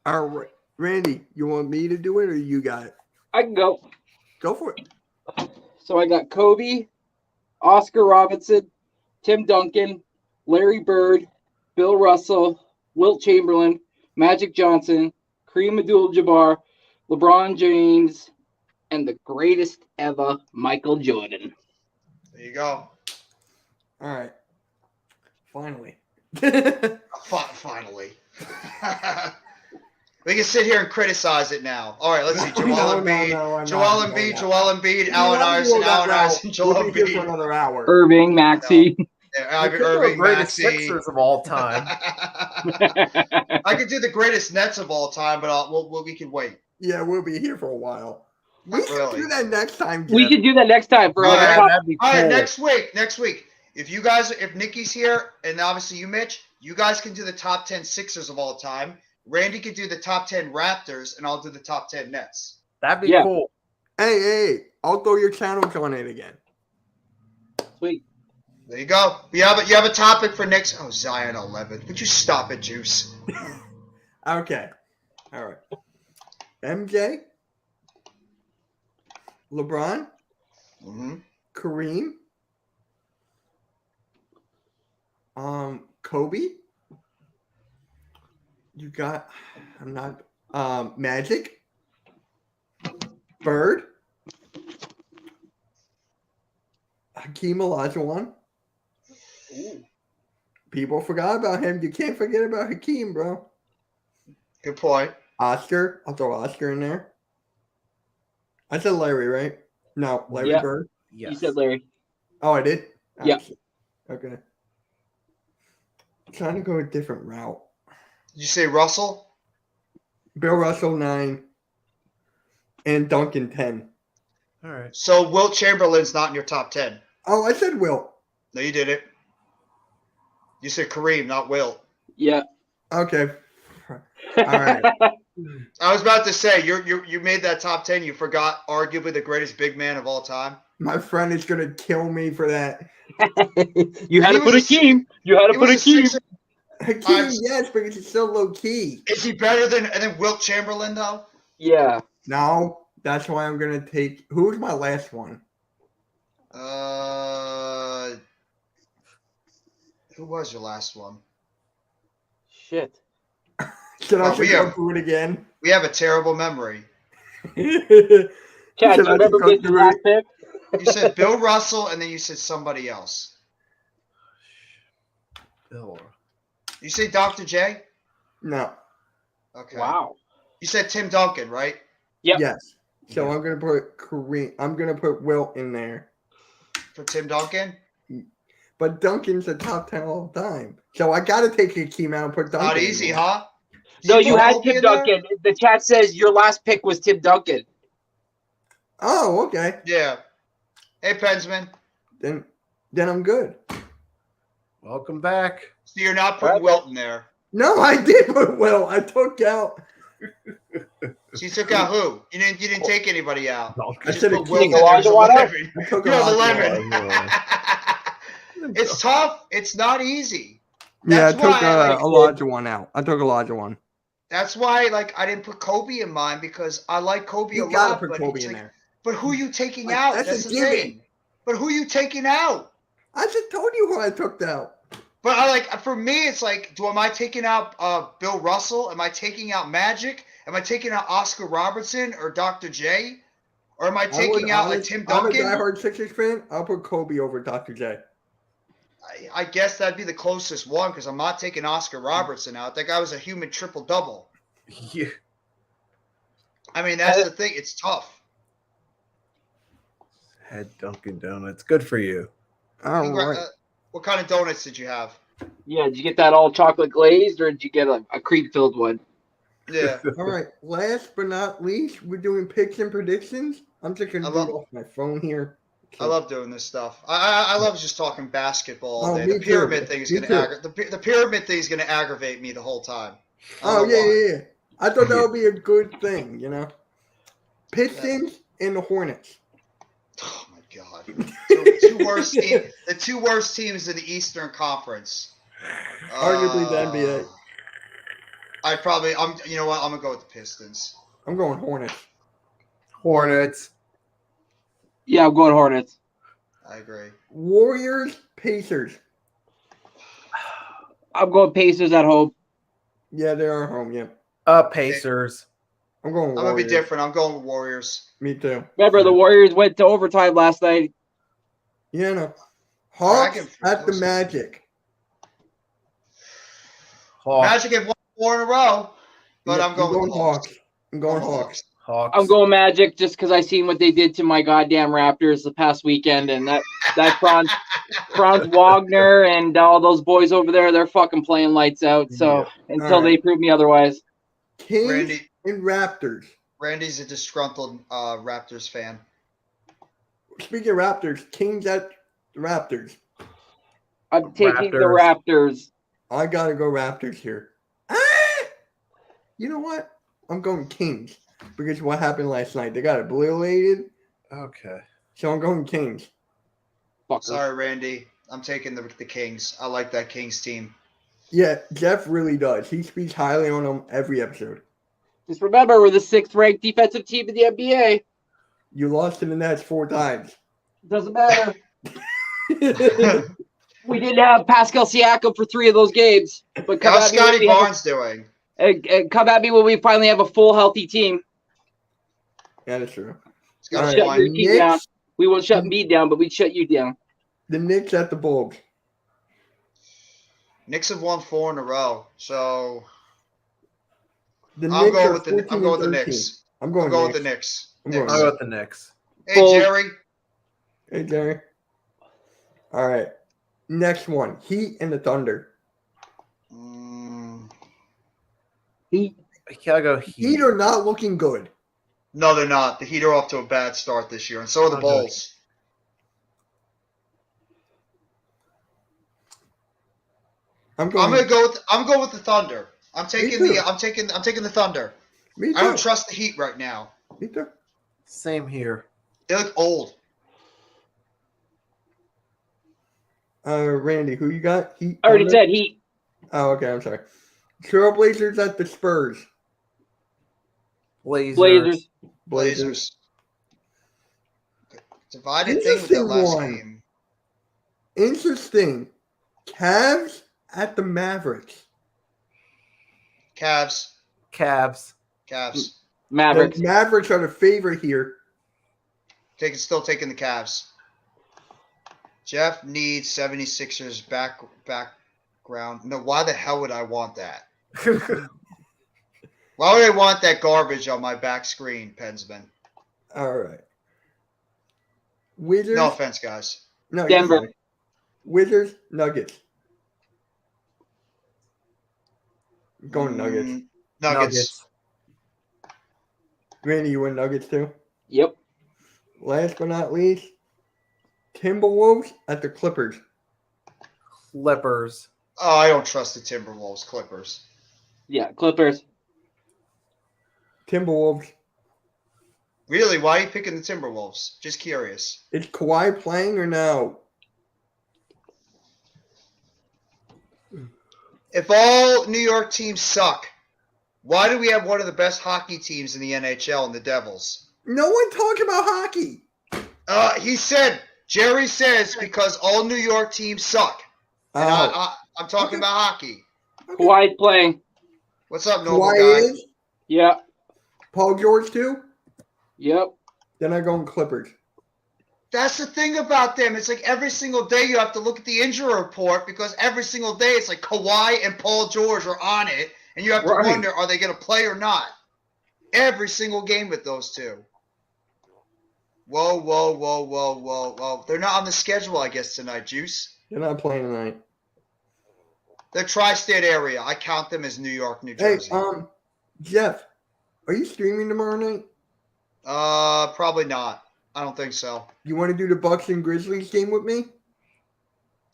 All right, Randy, you want me to do it or you got it? I can go. Go for it. So I got Kobe, Oscar Robinson, Tim Duncan, Larry Bird, Bill Russell, Wilt Chamberlain, Magic Johnson, Kareem Abdul-Jabbar, LeBron James, and the greatest ever, Michael Jordan. There you go. All right. Finally. Finally. We can sit here and criticize it now. All right, let's see. Joel No, Embiid, I'm Joel not Embiid, doing that. Joel Embiid, You Allen wanna Iverson, go that Allen route, Iverson, Joel we'll be here for Embiid, another hour. Irving, Maxey. Ivan the Irving, greatest Maxey. Sixers of all time. I could do the greatest Nets of all time, but we can wait. Yeah, we'll be here for a while. We Not should really. do that next time, Jeff. We should do that next time for All like right. a top. That'd be All right, cool. next week. If Nikki's here, and obviously you, Mitch, you guys can do the top 10 Sixers of all time. Randy can do the top 10 Raptors, and I'll do the top 10 Nets. That'd be Yeah. cool. Hey, I'll throw your channels on it again. Sweet. There you go. You have a topic for next. Oh, Zion 11. Would you stop it, Juice? Okay. All right. MJ, LeBron, Mm-hmm. Kareem, Kobe. You got. I'm not. Magic, Bird, Hakeem Olajuwon. People forgot about him. You can't forget about Hakeem, bro. Good point. Oscar. I'll throw Oscar in there. I said Larry, right? No, Larry Yeah. Bird. Yes. You said Larry. Oh, I did? Oh, Yeah. shit. Okay. Trying to go a different route. Did you say Russell? Bill Russell, 9. And Duncan, 10. All right. So Wilt Chamberlain's not in your top 10. Oh, I said Will. No, you did it. You said Kareem, not Wilt. Yeah. Okay. All right. I was about to say you made that top 10. You forgot arguably the greatest big man of all time. My friend is going to kill me for that. You had He to put was a Hakeem. You had to He put was a Hakeem. Sixer. Hakeem, yes, but it's still low key. Is he better than Wilt Chamberlain though? Yeah. No, that's why I'm going to take. Who's my last one? Who was your last one? Shit. Should I Well, we go have- through it again? We have a terrible memory. Chad, Should you I remember go Mitch's through last it? pick? You said Bill Russell, and then you said somebody else. Bill. You say Dr. J? No. Okay. Wow. You said Tim Duncan, right? Yep. Yes. So Yeah. I'm going to put Kareem. I'm going to put Wilt in there. For Tim Duncan? But Duncan's a top 10 all time. So I got to take Hakeem out and put Duncan. Not in easy, there. huh? No, you put had Kobe Tim in there? Duncan. The chat says your last pick was Tim Duncan. Oh, okay. Yeah. Hey, Pensman. Then I'm good. Welcome back. So you're not putting Wilt in there. No, I did put Will. I took out. So you took out who? You didn't take anybody out. You I just said put it Wilt in came- there as a Elijah Watt? lemon. I took You have a Elijah. lemon. It's tough. It's not easy. Yeah, I That's took why I like- Elijah one out. I took Elijah one. That's why, like, I didn't put Kobe in mine because I like Kobe You a gotta lot. put But Kobe it's in like, there. but who you taking Like, out? that's That's a the given. thing. But who you taking out? I just told you who I took out. But I like for me, it's like, am I taking out Bill Russell? Am I taking out Magic? Am I taking out Oscar Robertson or Dr. J? Or am I taking out like Tim Duncan? I'm a diehard Sixers fan. I'll put Kobe over Dr. J. I guess that'd be the closest one because I'm not taking Oscar Robertson out. That guy was a human triple double. Yeah. I mean, that's the thing. It's tough. Had Dunkin' Donuts. Good for you. All Congra- right. What kind of donuts did you have? Yeah, did you get that all chocolate glazed, or did you get a cream filled one? Yeah. All right. Last but not least, we're doing picks and predictions. I'm just gonna I do love- it off my phone here. I love doing this stuff. I love just talking basketball all Oh, day. me The too. pyramid thing is Me gonna too. the pyramid thing is gonna aggravate me the whole time. I Oh don't know yeah, why. yeah, yeah. I thought that would be a good thing, you know. Pistons and the Hornets. Oh my god. The two worst teams in the Eastern Conference. Arguably the NBA. You know what? I'm gonna go with the Pistons. I'm going Hornets. Hornets. Yeah, I'm going Hornets. I agree. Warriors, Pacers. I'm going Pacers at home. Yeah, they are home. Yeah, Pacers. I'm going I'm Warriors. gonna be different. I'm going with Warriors. Me too. Remember, the Warriors went to overtime last night. Yeah, no. Hawks Dragon at the Close. Magic. Hawks. Magic have won 4 in a row, but Yeah, I'm going with the Hawks. I'm going Hawks. Hawks. I'm going Magic just because I seen what they did to my goddamn Raptors the past weekend, and that Franz Wagner and all those boys over there, they're fucking playing lights out. So until All they right. prove me otherwise, Kings Randy, and Raptors. Randy's a disgruntled Raptors fan. Speaking of Raptors, Kings at the Raptors. I'm taking the Raptors. I gotta go Raptors here. You know what? I'm going Kings because of what happened last night. They got obliterated, Okay. so I'm going Kings. Fucker. Sorry, Randy. I'm taking the Kings. I like that Kings team. Yeah, Jeff really does. He speaks highly on them every episode. Just remember, we're the 6th-ranked defensive team in the NBA. You lost to the Nets 4 times. Doesn't matter. We didn't have Pascal Siakam for 3 of those games. But come How's at me when Scotty we have Barnes doing? come at me when we finally have a full, healthy team. Yeah, that's true. Scotty All Shut right. your Barnes. team down. Knicks, We won't shut me down, but we'd shut you down. the Knicks at the Bulls. Knicks have won 4 in a row, so The I'm Knicks going are with the 14 I'm going with the and 13. Knicks. I'm I'm going, going with the Knicks. Knicks. I'm going Knicks. I'll go with the Knicks. Hey Bulls. Jerry. Hey, Jerry. All right. Next one. Heat and the Thunder. Heat. I gotta go Heat Heat. are not looking good. No, they're not. The Heat are off to a bad start this year, and so are the Okay. Bulls. I'm going. I'm going with the Thunder. I'm taking too. I'm taking the Thunder. Me too. I don't trust the Heat right now. Me too. Same here. They look old. Randy, who you got? Heat. I already Thunder? said Heat. Oh, okay. I'm sorry. Trailblazers at the Spurs. Blazers. Blazers. Divided thing with that Interesting last one. game. Interesting. Cavs at the Mavericks. Cavs. Cavs. Cavs. Mavericks. The Mavericks are the favorite here. Still taking the Cavs. Jeff needs 76ers background. No, why the hell would I want that? Why would I want that garbage on my back screen, Pensman? All right. Wizards. No offense, guys. No, Denver. you're fine. Wizards. Nuggets. Going Nuggets. Nuggets. Randy, you win Nuggets too? Yep. Last but not least, Timberwolves at the Clippers. Clippers. Oh, I don't trust the Timberwolves. Clippers. Yeah, Clippers. Timberwolves. Really? Why are you picking the Timberwolves? Just curious. Is Kawhi playing or no? If all New York teams suck, why do we have one of the best hockey teams in the NHL in the Devils? No one talks about hockey. Jerry says because all New York teams suck. And I'm talking about hockey. Kawhi's playing. What's up, Noble Kawhi guy? is. Yeah. Paul George too. Yep. Then I go in Clippers. That's the thing about them. It's like every single day you have to look at the injury report because every single day it's like Kawhi and Paul George are on it, and you have to wonder, are they going to play or not? Every single game with those two. Whoa. They're not on the schedule, I guess, tonight, Juice. They're not playing tonight. The tri-state area. I count them as New York, New Jersey. Hey, Jeff, are you streaming tomorrow night? Probably not. I don't think so. You want to do the Bucks and Grizzlies game with me?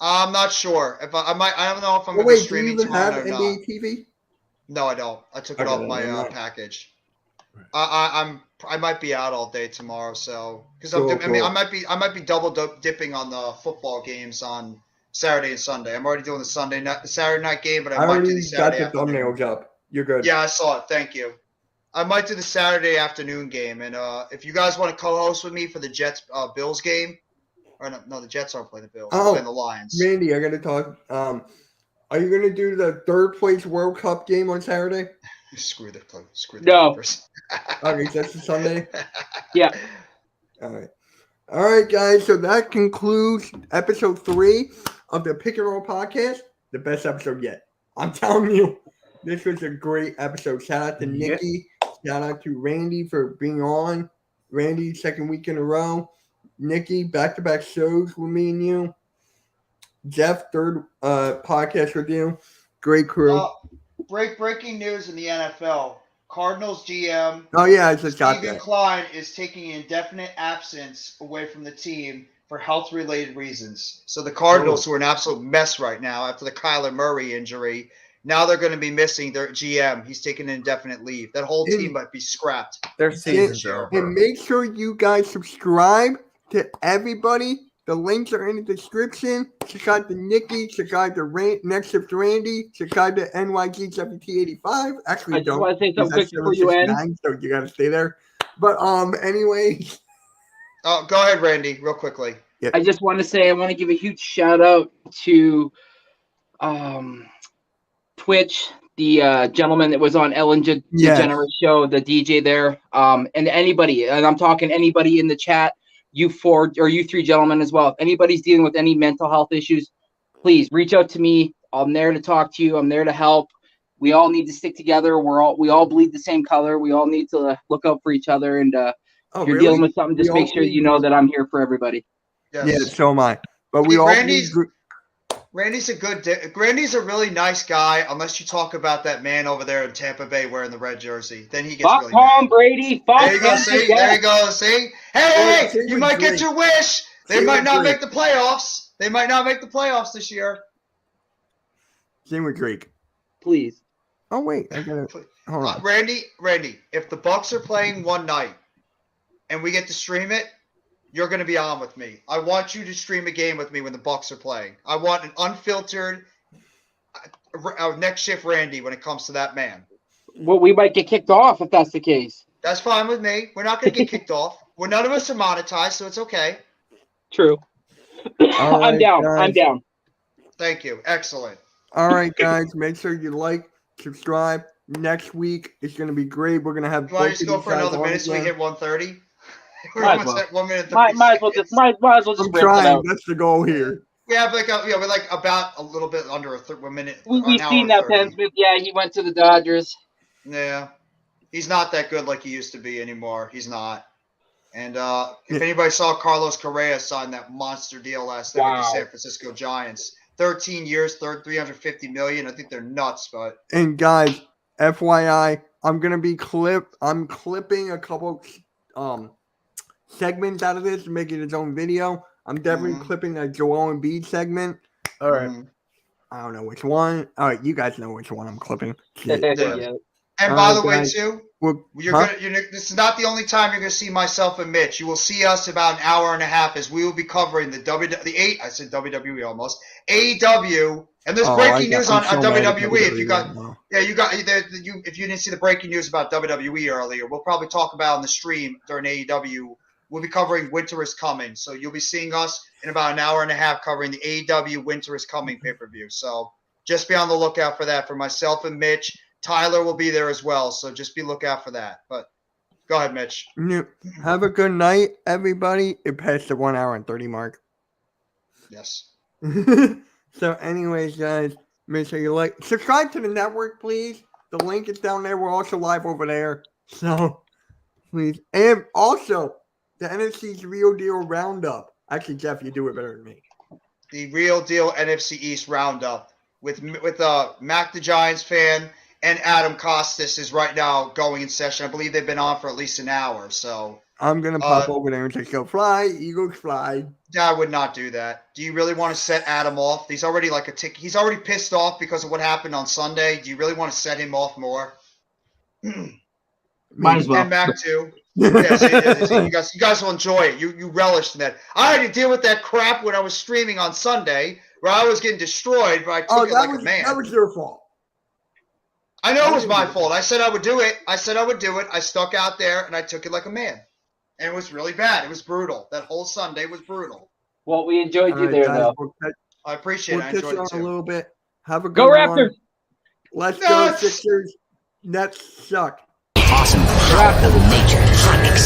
I'm not sure. If I might, I don't know if I'm Oh, going to be wait, do you streaming even have tomorrow or not. NBA TV? No, I don't. I took it Okay, off then my never mind. package. I might be out all day tomorrow, so because Cool, I mean cool. I might be double dipping on the football games on Saturday and Sunday. I'm already doing the Saturday night game, but I I might do already the got Saturday the afternoon. thumbnails up. You're good. Yeah, I saw it. Thank you. I might do the Saturday afternoon game, and if you guys want to co-host with me for the Jets Bills game, or no, the Jets aren't playing the Bills. They're Oh, playing the Lions. Randy, I got to talk. Are you going to do the third place World Cup game on Saturday? Screw the No. Clippers. Okay, that's the Sunday. Yeah. All right, guys. So that concludes episode 3 of the Pick and Roll podcast. The best episode yet. I'm telling you, this was a great episode. Shout out to Yeah. Nikki. Shout out to Randy for being on. Randy, second week in a row. Nikki, back-to-back shows with me and you. Jeff, third podcast with you. Great crew. Breaking news in the NFL. Cardinals GM Oh, yeah, I just got Stephen that. Klein is taking indefinite absence away from the team for health-related reasons. So the Cardinals, who are an absolute mess right now after the Kyler Murray injury, now they're going to be missing their GM. He's taking an indefinite leave. That whole team might be scrapped. Their season's And over. And make sure you guys subscribe to everybody. The links are in the description. Subscribe to Nikki. Subscribe to Next Shift Randy. Subscribe to NYGWT85. Actually, I just don't. want to say something quick because that's before you end. 769, so you got to stay there. But anyway. Oh, go ahead, Randy, real quickly. I just want to say I want to give a huge shout out to Twitch, the gentleman that was on Ellen Yes. DeGeneres show, the DJ there, and anybody, and I'm talking anybody in the chat, you four or you three gentlemen as well. If anybody's dealing with any mental health issues, please reach out to me. I'm there to talk to you. I'm there to help. We all need to stick together. We all bleed the same color. We all need to look out for each other. And if you're dealing with something, just We make all sure bleed you know that I'm here for everybody. Yes. Yeah, so am I. But we Hey, all. Randy's Randy's a really nice guy, unless you talk about that man over there in Tampa Bay wearing the red jersey. Then he gets Fuck really Tom mad. Brady. Fuck There you go. him. See, Yeah. there you go. See, Well, hey, same you with might Drake. get your wish. They Same might with not Drake. make the playoffs. They might not make the playoffs this year. Same with Drake. Please. Oh, wait. I got to. Hold on. Randy, if the Bucks are playing one night and we get to stream it, you're going to be on with me. I want you to stream a game with me when the Bucks are playing. I want an unfiltered next shift Randy when it comes to that man. Well, we might get kicked off if that's the case. That's fine with me. We're not going to get kicked off. None of us are monetized, so it's okay. True. All I'm right, down. guys. I'm down. Thank you. Excellent. All right, guys. Make sure you like, subscribe. Next week is going to be great. We're going to have. You want both to of go these for guys another on minute so we again. hit 1:30? We're Might as almost well. at 1 minute. Might as well just might as well just I'm rip it trying. out. That's the goal here. We have we're like about a little bit under 1 minute. We've an hour seen and that 30. Penn Smith. Yeah, he went to the Dodgers. Yeah, he's not that good like he used to be anymore. He's not. And if anybody saw Carlos Correa sign that monster deal last night with the Wow. San Francisco Giants, 13 years, $350 million. I think they're nuts, but And guys, FYI, I'm clipping a couple segments out of this to make it its own video. I'm definitely Mhm. clipping a Joel Embiid segment. All right. I don't know which one. All right, you guys know which one I'm clipping. Shit. Yeah. And by the way, guys, too, Well, you're huh? this is not the only time you're gonna see myself and Mitch. You will see us about an hour and a half as we will be covering the WWE almost AEW, and there's breaking news on WWE. If you got if you didn't see the breaking news about WWE earlier, we'll probably talk about on the stream during AEW. We'll be covering Winter is Coming, so you'll be seeing us in about an hour and a half covering the AEW Winter is Coming pay-per-view. So just be on the lookout for that for myself and Mitch. Tyler will be there as well, so just be lookout for that. But go ahead, Mitch. Have a good night, everybody. It passed the 1 hour and 30 mark. Yes. So, anyways, guys, make sure you subscribe to the network, please. The link is down there. We're also live over there. So, please. And also, the NFC's Real Deal Roundup. Actually, Jeff, you do it better than me. The Real Deal NFC East Roundup with Mac the Giants fan and Adam Costas is right now going in session. I believe they've been on for at least an hour. So I'm going to pop over there and say, go fly, Eagles fly. I would not do that. Do you really want to set Adam off? He's already like he's already pissed off because of what happened on Sunday. Do you really want to set him off more? Might as well. And Mac too. Yeah, you guys will enjoy it. You relish in that. I had to deal with that crap when I was streaming on Sunday where I was getting destroyed, but I took it like a man. That was your fault. I know it was my fault. I said I would do it. I stuck out there, and I took it like a man. And it was really bad. It was brutal. That whole Sunday was brutal. Well, we enjoyed you All right, there, guys, though. I appreciate it. I enjoyed it a too. little bit. Have a good Go one. Raptors! Let's go, Sixers. Nets suck. Awesome, powerful nature, hot, exciting.